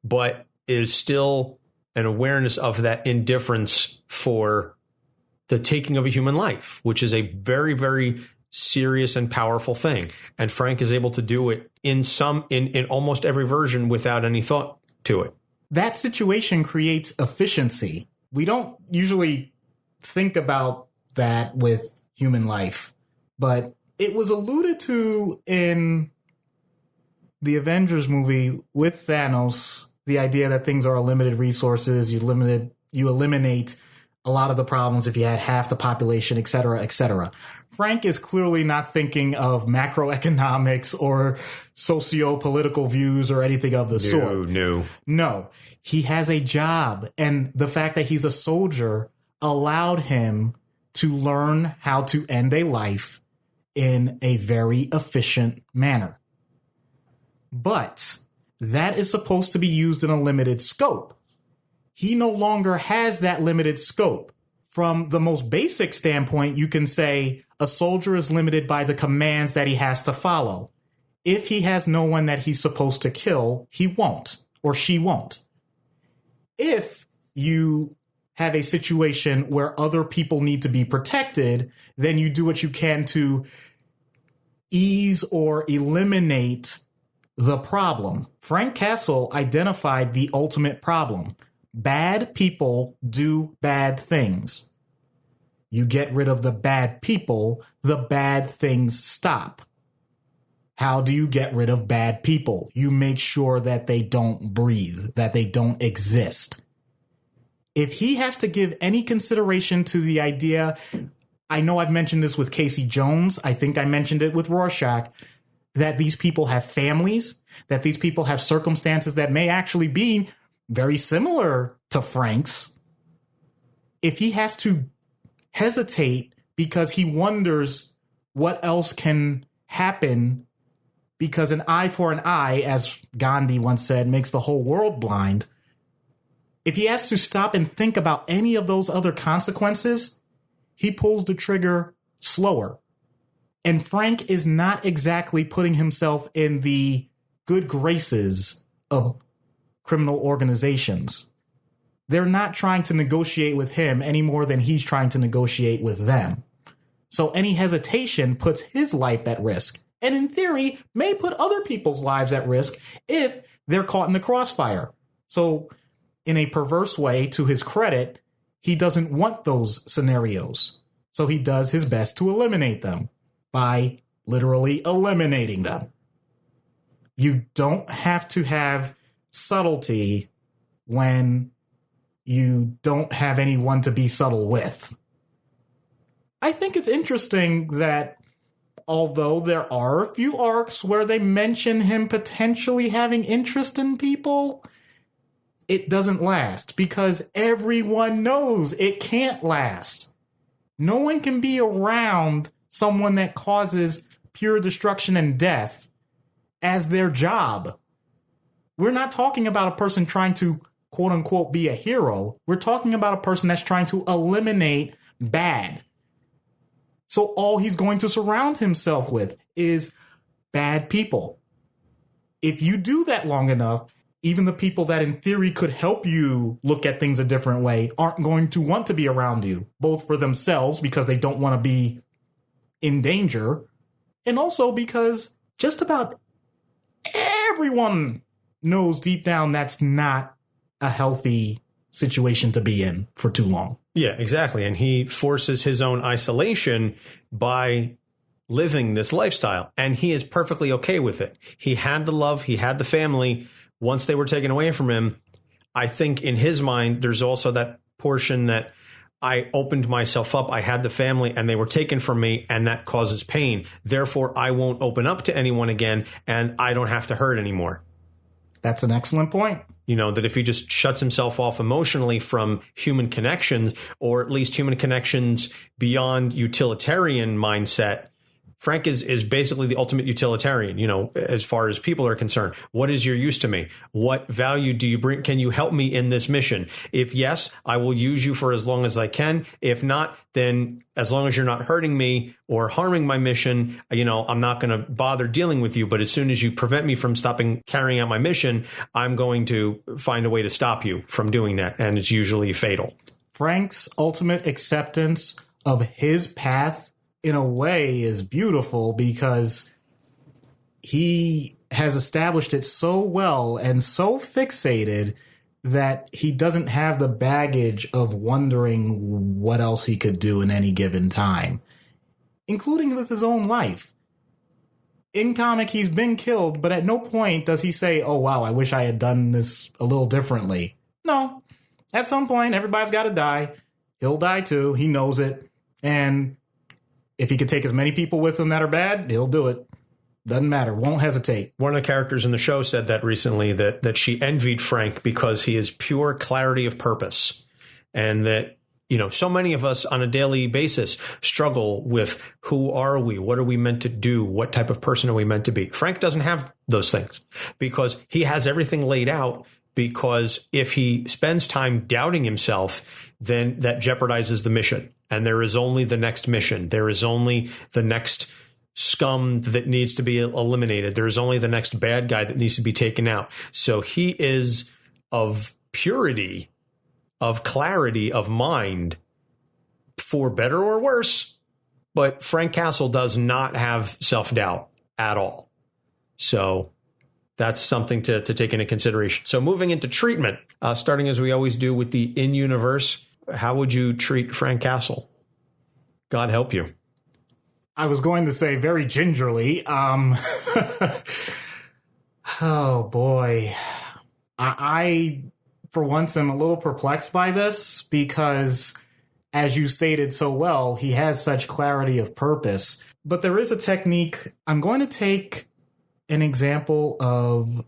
but is still an awareness of that indifference for the taking of a human life, which is a very, very serious and powerful thing. And Frank is able to do it in almost every version without any thought to it. That situation creates efficiency. We don't usually think about that with human life. But it was alluded to in the Avengers movie with Thanos, the idea that things are limited resources, you eliminate a lot of the problems if you had half the population, et cetera, et cetera. Frank is clearly not thinking of macroeconomics or socio-political views or anything of the sort. No, he has a job. And the fact that he's a soldier allowed him to learn how to end a life in a very efficient manner. But that is supposed to be used in a limited scope. He no longer has that limited scope. From the most basic standpoint, you can say a soldier is limited by the commands that he has to follow. If he has no one that he's supposed to kill, he won't, or she won't. If you have a situation where other people need to be protected, then you do what you can to ease or eliminate the problem. Frank Castle identified the ultimate problem. Bad people do bad things. You get rid of the bad people, the bad things stop. How do you get rid of bad people? You make sure that they don't breathe, that they don't exist. If he has to give any consideration to the idea, I know I've mentioned this with Casey Jones, I think I mentioned it with Rorschach, that these people have families, that these people have circumstances that may actually be very similar to Frank's. If he has to hesitate because he wonders what else can happen, because an eye for an eye, as Gandhi once said, makes the whole world blind. If he has to stop and think about any of those other consequences, he pulls the trigger slower. And Frank is not exactly putting himself in the good graces of criminal organizations. They're not trying to negotiate with him any more than he's trying to negotiate with them. So any hesitation puts his life at risk, and in theory may put other people's lives at risk if they're caught in the crossfire. So in a perverse way, to his credit, he doesn't want those scenarios. So he does his best to eliminate them. by literally eliminating them. You don't have to have subtlety when you don't have anyone to be subtle with. I think it's interesting that although there are a few arcs where they mention him potentially having interest in people, it doesn't last because everyone knows it can't last. No one can be around someone that causes pure destruction and death as their job. We're not talking about a person trying to, quote unquote, be a hero. We're talking about a person that's trying to eliminate bad. So all he's going to surround himself with is bad people. If you do that long enough, even the people that in theory could help you look at things a different way aren't going to want to be around you, both for themselves because they don't want to be in danger, and also because just about everyone knows deep down that's not a healthy situation to be in for too long. Yeah, exactly. And he forces his own isolation by living this lifestyle. And he is perfectly okay with it. He had the love. He had the family. Once they were taken away from him, I think in his mind, there's also that portion that I opened myself up. I had the family and they were taken from me, and that causes pain. Therefore, I won't open up to anyone again and I don't have to hurt anymore. That's an excellent point. You know, that if he just shuts himself off emotionally from human connections, or at least human connections beyond utilitarian mindset, Frank is basically the ultimate utilitarian, you know, as far as people are concerned. What is your use to me? What value do you bring? Can you help me in this mission? If yes, I will use you for as long as I can. If not, then as long as you're not hurting me or harming my mission, you know, I'm not going to bother dealing with you. But as soon as you prevent me from stopping carrying out my mission, I'm going to find a way to stop you from doing that. And it's usually fatal. Frank's ultimate acceptance of his path in a way is beautiful because he has established it so well and so fixated that he doesn't have the baggage of wondering what else he could do in any given time, including with his own life. In comic, he's been killed, but at no point does he say, oh, wow, I wish I had done this a little differently. No, at some point, everybody's got to die. He'll die too. He knows it. And if he could take as many people with him that are bad, he'll do it. Doesn't matter. Won't hesitate. One of the characters in the show said that recently, that she envied Frank because he is pure clarity of purpose. And that, you know, so many of us on a daily basis struggle with who are we? What are we meant to do? What type of person are we meant to be? Frank doesn't have those things because he has everything laid out. Because if he spends time doubting himself, then that jeopardizes the mission. And there is only the next mission. There is only the next scum that needs to be eliminated. There is only the next bad guy that needs to be taken out. So he is of purity, of clarity of mind, for better or worse. But Frank Castle does not have self-doubt at all. So that's something to take into consideration. So moving into treatment, starting as we always do with the in-universe, how would you treat Frank Castle? God help you. I was going to say very gingerly. Oh, boy. I, for once, am a little perplexed by this because, as you stated so well, he has such clarity of purpose. But there is a technique. I'm going to take an example of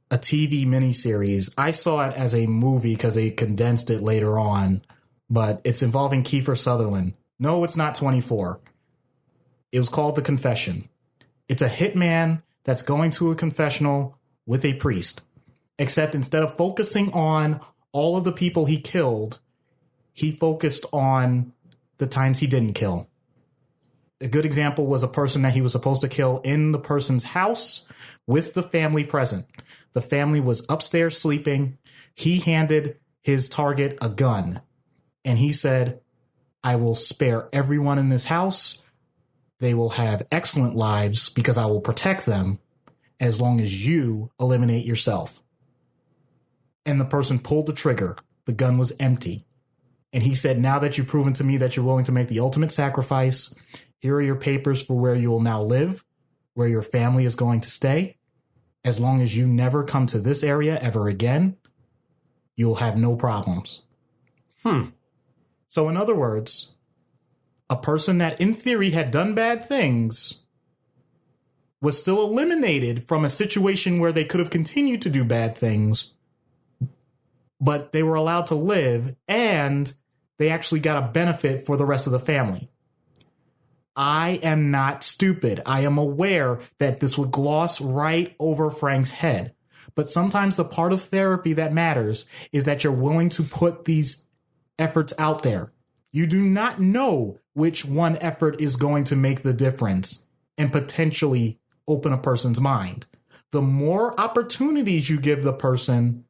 a TV miniseries. I saw it as a movie because they condensed it later on, but it's involving Kiefer Sutherland. No, it's not 24. It was called The Confession. It's a hitman that's going to a confessional with a priest, except instead of focusing on all of the people he killed, he focused on the times he didn't kill. A good example was a person that he was supposed to kill in the person's house with the family present. The family was upstairs sleeping. He handed his target a gun, and he said, I will spare everyone in this house. They will have excellent lives because I will protect them as long as you eliminate yourself. And the person pulled the trigger. The gun was empty. And he said, now that you've proven to me that you're willing to make the ultimate sacrifice, Here are your papers for where you will now live, where your family is going to stay. As long as you never come to this area ever again, you'll have no problems. So in other words, a person that in theory had done bad things was still eliminated from a situation where they could have continued to do bad things, but they were allowed to live and they actually got a benefit for the rest of the family. I am not stupid. I am aware that this would gloss right over Frank's head. But sometimes the part of therapy that matters is that you're willing to put these efforts out there. You do not know which one effort is going to make the difference and potentially open a person's mind. The more opportunities you give the person,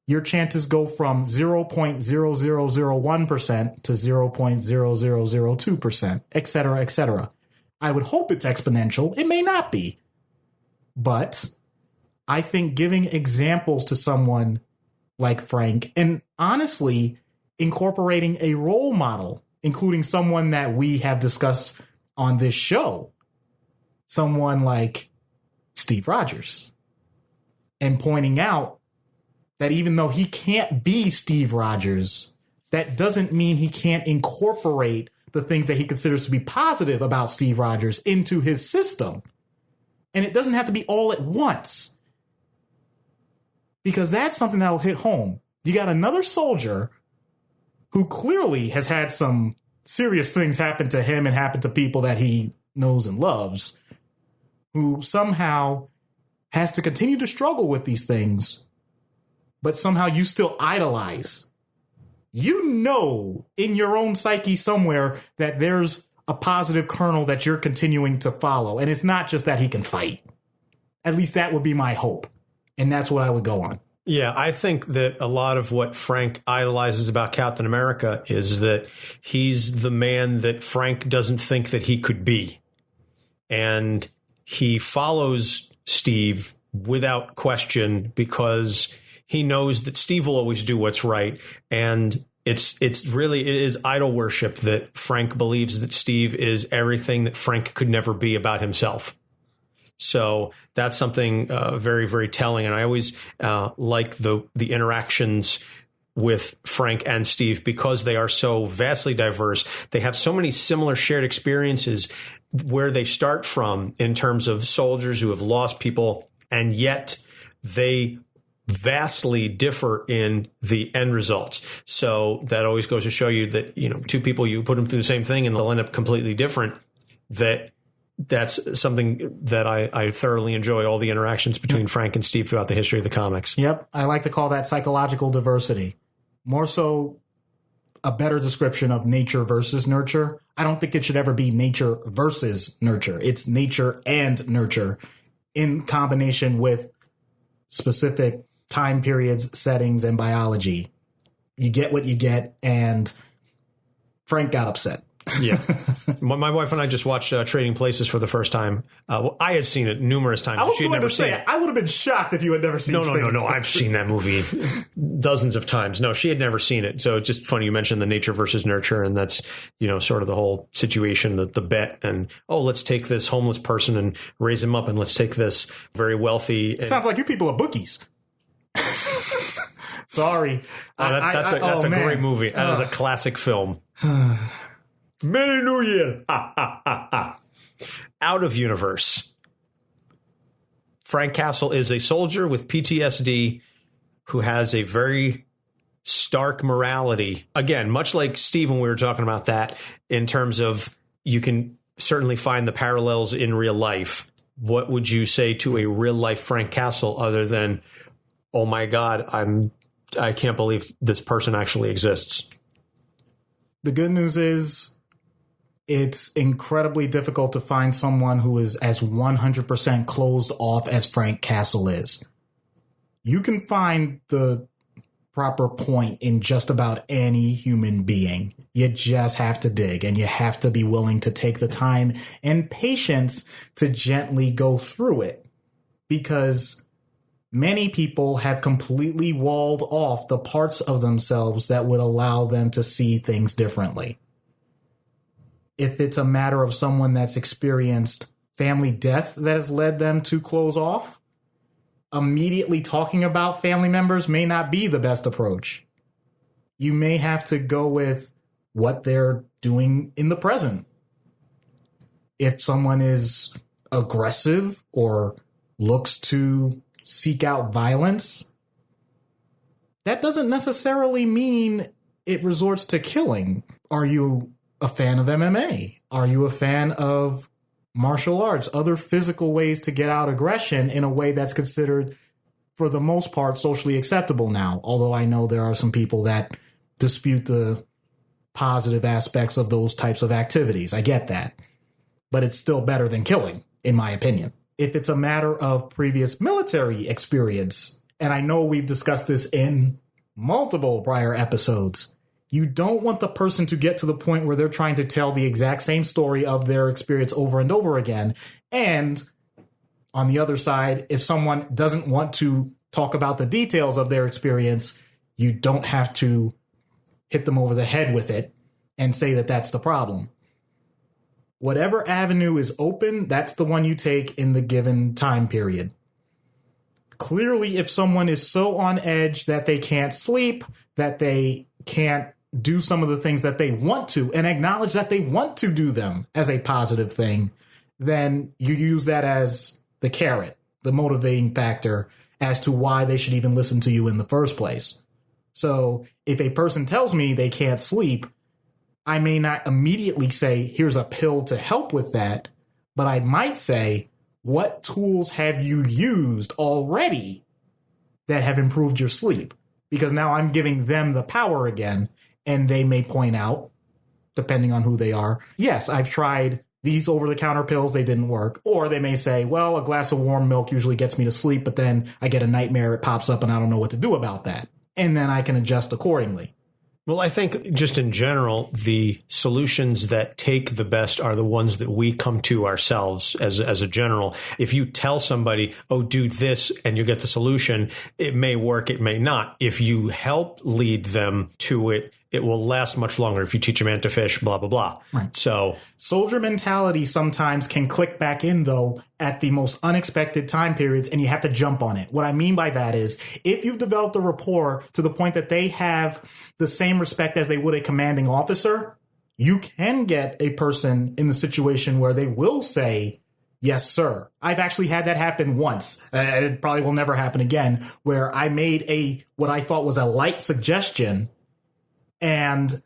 your chances go from 0.0001% to 0.0002%, et cetera, et cetera. I would hope it's exponential. It may not be. But I think giving examples to someone like Frank, and honestly, incorporating a role model, including someone that we have discussed on this show, someone like Steve Rogers, and pointing out that even though he can't be Steve Rogers, that doesn't mean he can't incorporate the things that he considers to be positive about Steve Rogers into his system. And it doesn't have to be all at once, because that's something that'll hit home. You got another soldier who clearly has had some serious things happen to him and happen to people that he knows and loves, who somehow has to continue to struggle with these things, but somehow you still idolize. You know in your own psyche somewhere that there's a positive kernel that you're continuing to follow. And it's not just that he can fight. At least that would be my hope. And that's what I would go on. Yeah, I think that a lot of what Frank idolizes about Captain America is that he's the man that Frank doesn't think that he could be. And he follows Steve without question because he knows that Steve will always do what's right. And it is idol worship that Frank believes that Steve is everything that Frank could never be about himself. So that's something very, very telling. And I always like the interactions with Frank and Steve because they are so vastly diverse. They have so many similar shared experiences where they start from in terms of soldiers who have lost people, and yet they vastly differ in the end results. So that always goes to show you that, you know, two people, you put them through the same thing and they'll end up completely different. That's something that I thoroughly enjoy, all the interactions between Frank and Steve throughout the history of the comics. Yep. I like to call that psychological diversity. More so a better description of nature versus nurture. I don't think it should ever be nature versus nurture. It's nature and nurture in combination with specific time periods, settings, and biology. You get what you get, and Frank got upset. Yeah. My wife and I just watched Trading Places for the first time. I had seen it numerous times. She had never seen it. I would have been shocked if you had never seen it. No. I've seen that movie dozens of times. No, she had never seen it. So it's just funny you mentioned the nature versus nurture. And that's, you know, sort of the whole situation, the bet. And, let's take this homeless person and raise him up. And let's take this very wealthy. Sounds like you people are bookies. Sorry. That's a great movie. That is a classic film. Merry New Year. Out of universe. Frank Castle is a soldier with PTSD who has a very stark morality. Again, much like Steve when we were talking about that, in terms of you can certainly find the parallels in real life. What would you say to a real life Frank Castle other than, oh my God, I can't believe this person actually exists? The good news is it's incredibly difficult to find someone who is as 100% closed off as Frank Castle is. You can find the proper point in just about any human being. You just have to dig, and you have to be willing to take the time and patience to gently go through it, because many people have completely walled off the parts of themselves that would allow them to see things differently. If it's a matter of someone that's experienced family death that has led them to close off, immediately talking about family members may not be the best approach. You may have to go with what they're doing in the present. If someone is aggressive or looks to seek out violence, that doesn't necessarily mean it resorts to killing. Are you a fan of MMA? Are you a fan of martial arts, other physical ways to get out aggression in a way that's considered, for the most part, socially acceptable now? Although I know there are some people that dispute the positive aspects of those types of activities. I get that. But it's still better than killing, in my opinion. If it's a matter of previous military experience, and I know we've discussed this in multiple prior episodes, you don't want the person to get to the point where they're trying to tell the exact same story of their experience over and over again. And on the other side, if someone doesn't want to talk about the details of their experience, you don't have to hit them over the head with it and say that that's the problem. Whatever avenue is open, that's the one you take in the given time period. Clearly, if someone is so on edge that they can't sleep, that they can't do some of the things that they want to, and acknowledge that they want to do them as a positive thing, then you use that as the carrot, the motivating factor as to why they should even listen to you in the first place. So if a person tells me they can't sleep, I may not immediately say, here's a pill to help with that, but I might say, what tools have you used already that have improved your sleep? Because now I'm giving them the power again, and they may point out, depending on who they are, yes, I've tried these over-the-counter pills, they didn't work. Or they may say, well, a glass of warm milk usually gets me to sleep, but then I get a nightmare, it pops up, and I don't know what to do about that. And then I can adjust accordingly. Well, I think just in general, the solutions that take the best are the ones that we come to ourselves as a general. If you tell somebody, oh, do this and you get the solution, it may work, it may not. If you help lead them to it, it will last much longer. If you teach a man to fish, blah, blah, blah. Right. So soldier mentality sometimes can click back in, though, at the most unexpected time periods, and you have to jump on it. What I mean by that is if you've developed a rapport to the point that they have the same respect as they would a commanding officer, you can get a person in the situation where they will say, yes, sir. I've actually had that happen once. It probably will never happen again, where I made what I thought was a light suggestion, and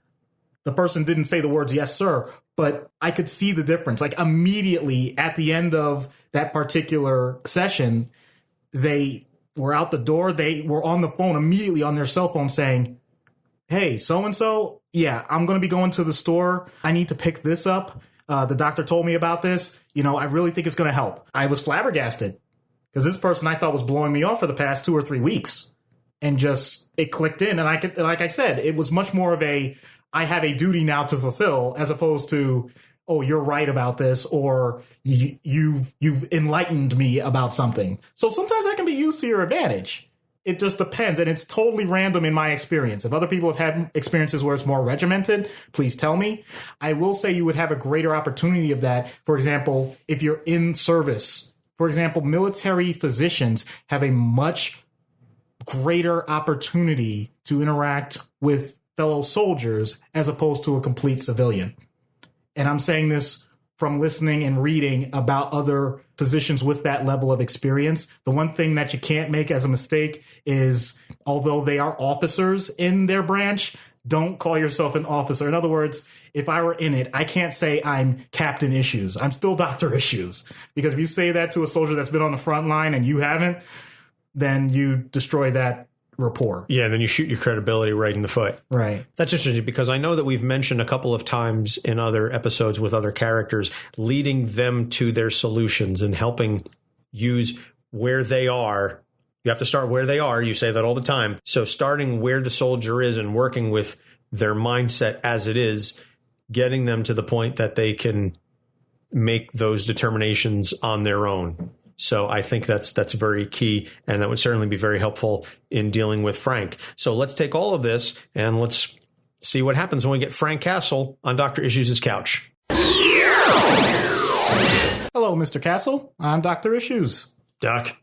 the person didn't say the words, yes, sir, but I could see the difference. Like immediately at the end of that particular session, they were out the door. They were on the phone immediately on their cell phone saying, hey, so-and-so, yeah, I'm going to be going to the store. I need to pick this up. The doctor told me about this. I really think it's going to help. I was flabbergasted because this person I thought was blowing me off for the past 2 or 3 weeks. And just it clicked in. And like I said, it was much more of I have a duty now to fulfill, as opposed to, oh, you're right about this, or you've enlightened me about something. So sometimes that can be used to your advantage. It just depends. And it's totally random in my experience. If other people have had experiences where it's more regimented, please tell me. I will say you would have a greater opportunity of that. For example, if you're in service, for example, military physicians have a much greater opportunity to interact with fellow soldiers as opposed to a complete civilian. And I'm saying this from listening and reading about other physicians with that level of experience. The one thing that you can't make as a mistake is, although they are officers in their branch, don't call yourself an officer. In other words, if I were in it, I can't say I'm Captain Issues. I'm still Dr. Issues. Because if you say that to a soldier that's been on the front line and you haven't, then you destroy that rapport. Yeah, then you shoot your credibility right in the foot. Right. That's interesting because I know that we've mentioned a couple of times in other episodes with other characters, leading them to their solutions and helping use where they are. You have to start where they are. You say that all the time. So starting where the soldier is and working with their mindset as it is, getting them to the point that they can make those determinations on their own. So I think that's very key, and that would certainly be very helpful in dealing with Frank. So let's take all of this and let's see what happens when we get Frank Castle on Dr. Issues' couch. Hello, Mr. Castle. I'm Dr. Issues. Doc,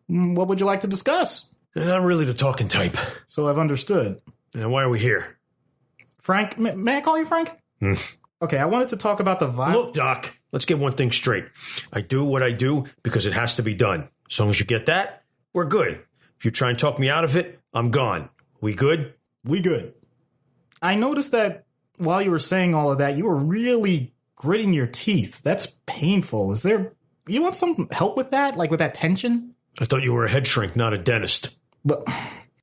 What would you like to discuss? I'm really the talking type. So I've understood. Now, why are we here? Frank, may I call you Frank? Okay, I wanted to talk about the violence. Look, Doc, let's get one thing straight. I do what I do because it has to be done. As long as you get that, we're good. If you try and talk me out of it, I'm gone. We good? We good. I noticed that while you were saying all of that, you were really gritting your teeth. That's painful. You want some help with that? Like with that tension? I thought you were a head shrink, not a dentist. But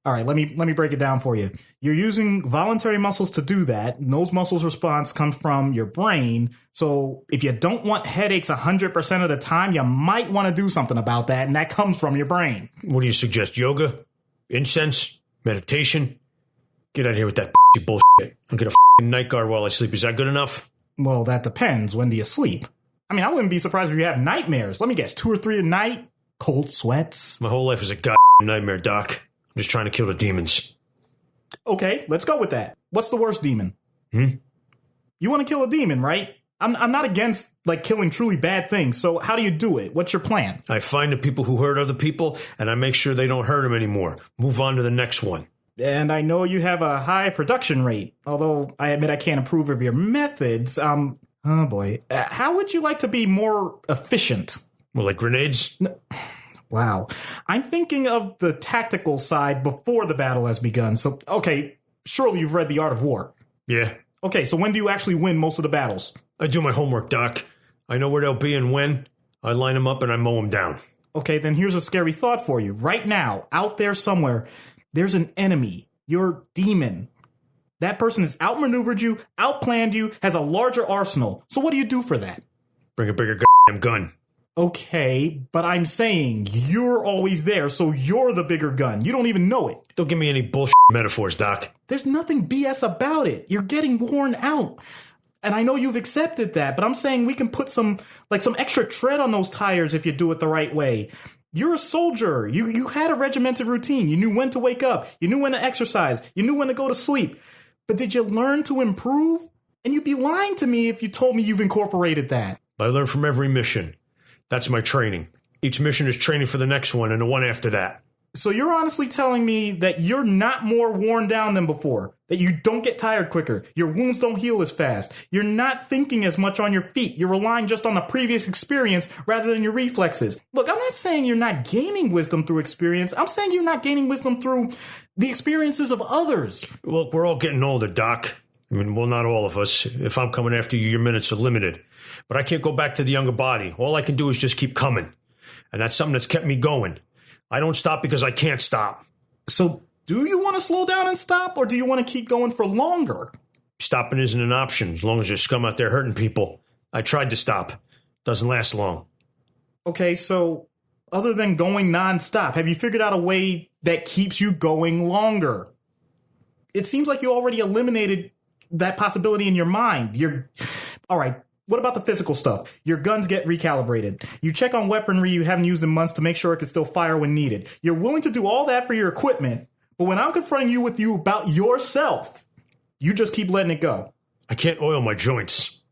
all right, let me break it down for you. You're using voluntary muscles to do that. And those muscles' response comes from your brain. So if you don't want headaches 100% of the time, you might want to do something about that, and that comes from your brain. What do you suggest? Yoga? Incense? Meditation? Get out of here with that bullshit. I'll get a night guard while I sleep. Is that good enough? Well, that depends. When do you sleep? I mean, I wouldn't be surprised if you have nightmares. Let me guess, 2 or 3 a night? Cold sweats? My whole life is a nightmare, Doc. I'm just trying to kill the demons. Okay, let's go with that. What's the worst demon? You want to kill a demon, right? I'm not against, like, killing truly bad things, so how do you do it? What's your plan? I find the people who hurt other people, and I make sure they don't hurt them anymore. Move on to the next one. And I know you have a high production rate, although I admit I can't approve of your methods. Oh boy. How would you like to be more efficient? Well, like grenades? Wow. I'm thinking of the tactical side before the battle has begun. So, okay, surely you've read The Art of War. Yeah. Okay, so when do you actually win most of the battles? I do my homework, Doc. I know where they'll be and when. I line them up and I mow them down. Okay, then here's a scary thought for you. Right now, out there somewhere, there's an enemy, your demon. That person has outmaneuvered you, outplanned you, has a larger arsenal. So what do you do for that? Bring a bigger gun. Okay, but I'm saying you're always there, so you're the bigger gun. You don't even know it. Don't give me any bullshit metaphors, Doc. There's nothing BS about it. You're getting worn out. And I know you've accepted that, but I'm saying we can put some extra tread on those tires if you do it the right way. You're a soldier. You had a regimented routine. You knew when to wake up. You knew when to exercise. You knew when to go to sleep. But did you learn to improve? And you'd be lying to me if you told me you've incorporated that. I learn from every mission. That's my training. Each mission is training for the next one and the one after that. So you're honestly telling me that you're not more worn down than before, that you don't get tired quicker, your wounds don't heal as fast, you're not thinking as much on your feet, you're relying just on the previous experience rather than your reflexes. Look, I'm not saying you're not gaining wisdom through experience, I'm saying you're not gaining wisdom through the experiences of others. Look, we're all getting older, Doc. I mean, well, not all of us. If I'm coming after you, your minutes are limited. But I can't go back to the younger body. All I can do is just keep coming. And that's something that's kept me going. I don't stop because I can't stop. So do you want to slow down and stop, or do you want to keep going for longer? Stopping isn't an option as long as there's scum out there hurting people. I tried to stop. Doesn't last long. Okay, so other than going nonstop, have you figured out a way that keeps you going longer? It seems like you already eliminated that possibility in your mind. All right. What about the physical stuff? Your guns get recalibrated. You check on weaponry you haven't used in months to make sure it can still fire when needed. You're willing to do all that for your equipment, but when I'm confronting you with you about yourself, you just keep letting it go. I can't oil my joints.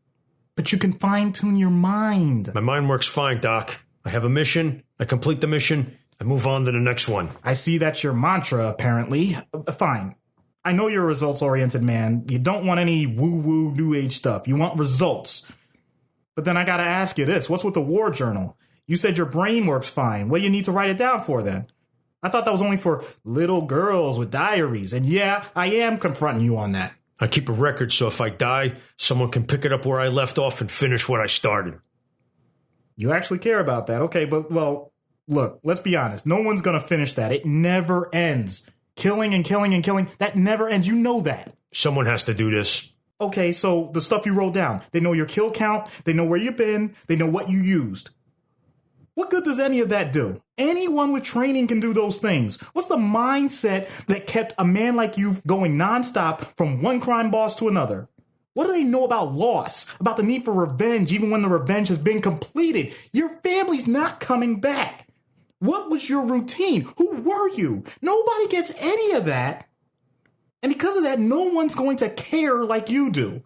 But you can fine-tune your mind. My mind works fine, Doc. I have a mission, I complete the mission, I move on to the next one. I see that's your mantra, apparently. Fine. I know you're a results-oriented man. You don't want any woo-woo new age stuff. You want results. But then I gotta ask you this. What's with the war journal? You said your brain works fine. What do you need to write it down for then? I thought that was only for little girls with diaries. And yeah, I am confronting you on that. I keep a record so if I die, someone can pick it up where I left off and finish what I started. You actually care about that. Okay, but, well, look, let's be honest. No one's gonna finish that. It never ends. Killing and killing and killing, that never ends. You know that. Someone has to do this. Okay, so the stuff you wrote down, they know your kill count, they know where you've been, they know what you used. What good does any of that do? Anyone with training can do those things. What's the mindset that kept a man like you going nonstop from one crime boss to another? What do they know about loss, about the need for revenge, even when the revenge has been completed? Your family's not coming back. What was your routine? Who were you? Nobody gets any of that. And because of that, no one's going to care like you do.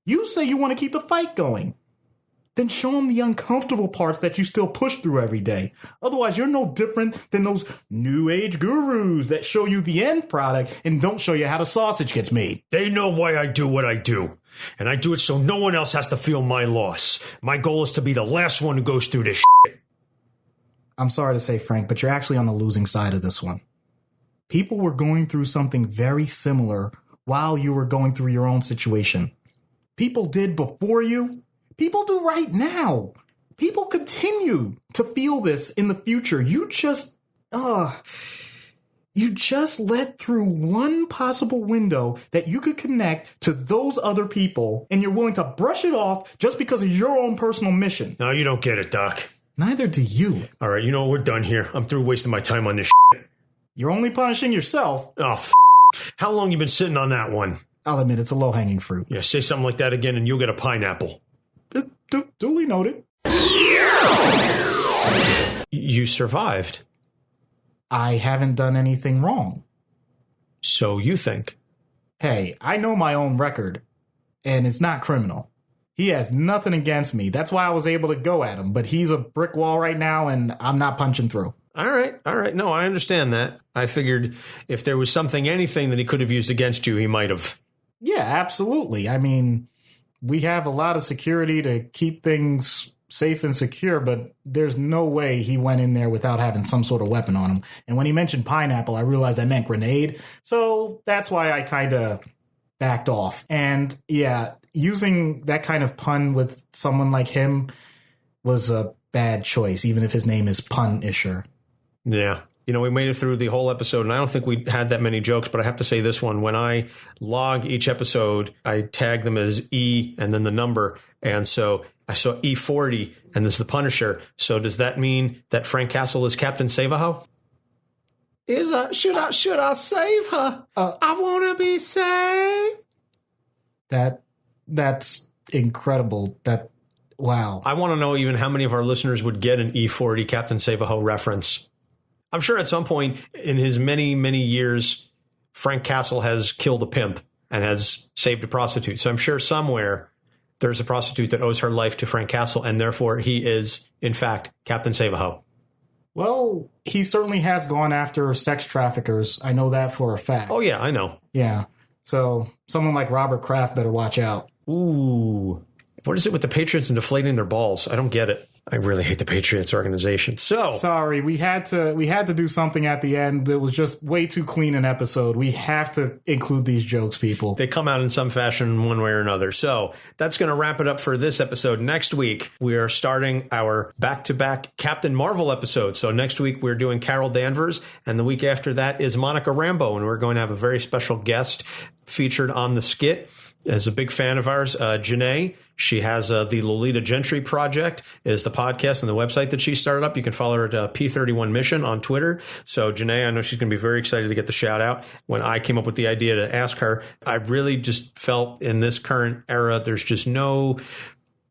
You say you want to keep the fight going. then show them the uncomfortable parts that you still push through every day. Otherwise, you're no different than those new age gurus that show you the end product and don't show you how the sausage gets made. They know why I do what I do, and I do it so no one else has to feel my loss. My goal is to be the last one who goes through this shit. I'm sorry to say, Frank, but you're actually on the losing side of this one. People were going through something very similar while you were going through your own situation. People did before you. People do right now. People continue to feel this in the future. You just let through one possible window that you could connect to those other people, and you're willing to brush it off just because of your own personal mission. No, you don't get it, Doc. Neither do you. All right, you know what? We're done here. I'm through wasting my time on this shit. You're only punishing yourself. Oh, how long you been sitting on that one? I'll admit it's a low-hanging fruit. Yeah, say something like that again and you'll get a pineapple. Duly noted. You survived. I haven't done anything wrong. So you think. Hey, I know my own record, and it's not criminal. He has nothing against me. That's why I was able to go at him, but he's a brick wall right now, and I'm not punching through. All right. No, I understand that. I figured if there was anything that he could have used against you, he might have. Yeah, absolutely. I mean, we have a lot of security to keep things safe and secure, but there's no way he went in there without having some sort of weapon on him. And when he mentioned pineapple, I realized that meant grenade. So that's why I kind of backed off. And yeah, using that kind of pun with someone like him was a bad choice, even if his name is Punisher. Yeah. You know, we made it through the whole episode, and I don't think we had that many jokes, but I have to say this one. When I log each episode, I tag them as E and then the number. And so I saw E40, and this is the Punisher. So does that mean that Frank Castle is Captain Save-a-Hoe? Should I save her? I want to be saved. That's incredible. Wow. I want to know even how many of our listeners would get an E40 Captain Save-a-Hoe reference. I'm sure at some point in his many, many years, Frank Castle has killed a pimp and has saved a prostitute. So I'm sure somewhere there's a prostitute that owes her life to Frank Castle, and therefore he is, in fact, Captain Save-a-Hoe. Well, he certainly has gone after sex traffickers. I know that for a fact. Oh, yeah, I know. Yeah. So someone like Robert Kraft better watch out. Ooh. What is it with the Patriots and deflating their balls? I don't get it. I really hate the Patriots organization. So sorry, we had to do something at the end. It was just way too clean an episode. We have to include these jokes, people. They come out in some fashion one way or another. So that's going to wrap it up for this episode. Next week, we are starting our back-to-back Captain Marvel episode. So next week, we're doing Carol Danvers, and the week after that is Monica Rambeau, and we're going to have a very special guest featured on the skit. As a big fan of ours, Janae, she has the Lolita Gentry Project is the podcast and the website that she started up. You can follow her at P31 Mission on Twitter. So Janae, I know she's going to be very excited to get the shout out. When I came up with the idea to ask her, I really just felt in this current era, there's just no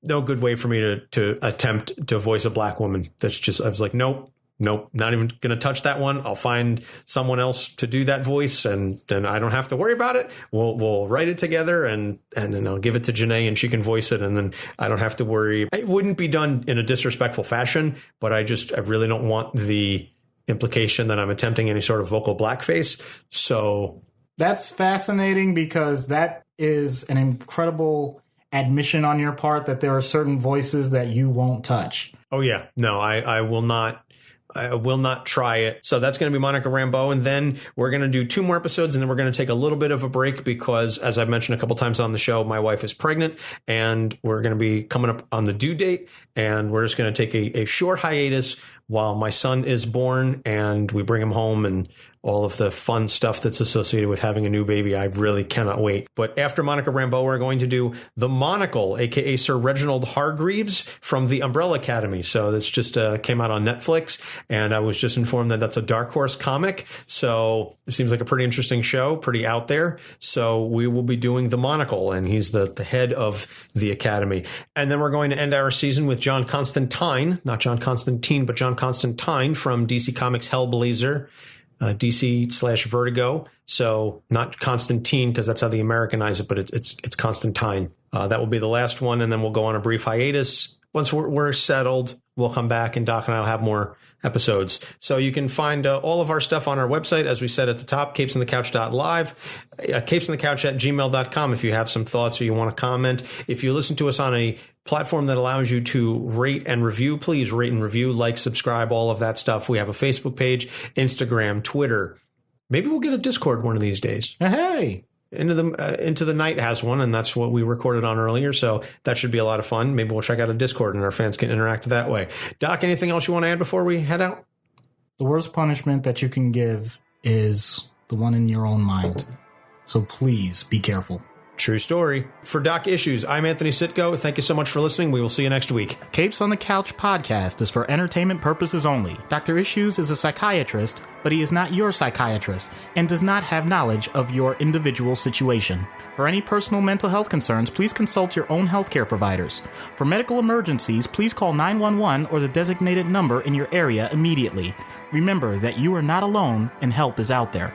good way for me to attempt to voice a black woman. I was like, nope, not even going to touch that one. I'll find someone else to do that voice, and then I don't have to worry about it. We'll write it together, and then I'll give it to Janae, and she can voice it, and then I don't have to worry. It wouldn't be done in a disrespectful fashion, but I really don't want the implication that I'm attempting any sort of vocal blackface. So that's fascinating, because that is an incredible admission on your part that there are certain voices that you won't touch. Oh yeah, no, I will not. I will not try it. So that's going to be Monica Rambeau. And then we're going to do 2 more episodes, and then we're going to take a little bit of a break because, as I've mentioned a couple times on the show, my wife is pregnant, and we're going to be coming up on the due date, and we're just going to take a short hiatus while my son is born and we bring him home and all of the fun stuff that's associated with having a new baby. I really cannot wait. But after Monica Rambeau, we're going to do The Monocle, a.k.a. Sir Reginald Hargreaves from the Umbrella Academy. So that's just came out on Netflix, and I was just informed that that's a Dark Horse comic. So it seems like a pretty interesting show, pretty out there. So we will be doing The Monocle, and he's the head of the Academy. And then we're going to end our season with John Constantine, not John Constantine, but John Constantine from DC Comics Hellblazer. DC/Vertigo. So not Constantine, because that's how they Americanize it, but it's Constantine. That will be the last one. And then we'll go on a brief hiatus once we're settled, we'll come back and Doc and I will have more episodes. So you can find all of our stuff on our website, as we said at the top, capesonthecouch.live, capesonthecouch@gmail.com if you have some thoughts or you want to comment. If you listen to us on a platform that allows you to rate and review, please rate and review, like, subscribe, all of that stuff. We have a Facebook page, Instagram, Twitter. Maybe we'll get a Discord one of these days. Hey. Into the Night has one, and that's what we recorded on earlier, so that should be a lot of fun. Maybe we'll check out a Discord and our fans can interact that way. Doc, anything else you want to add before we head out? The worst punishment that you can give is the one in your own mind. So please be careful. True story. For Doc Issues, I'm Anthony Sitko. Thank you so much for listening. We will see you next week. Capes on the Couch podcast is for entertainment purposes only. Dr. Issues is a psychiatrist, but he is not your psychiatrist and does not have knowledge of your individual situation. For any personal mental health concerns, please consult your own healthcare providers. For medical emergencies, please call 911 or the designated number in your area immediately. Remember that you are not alone and help is out there.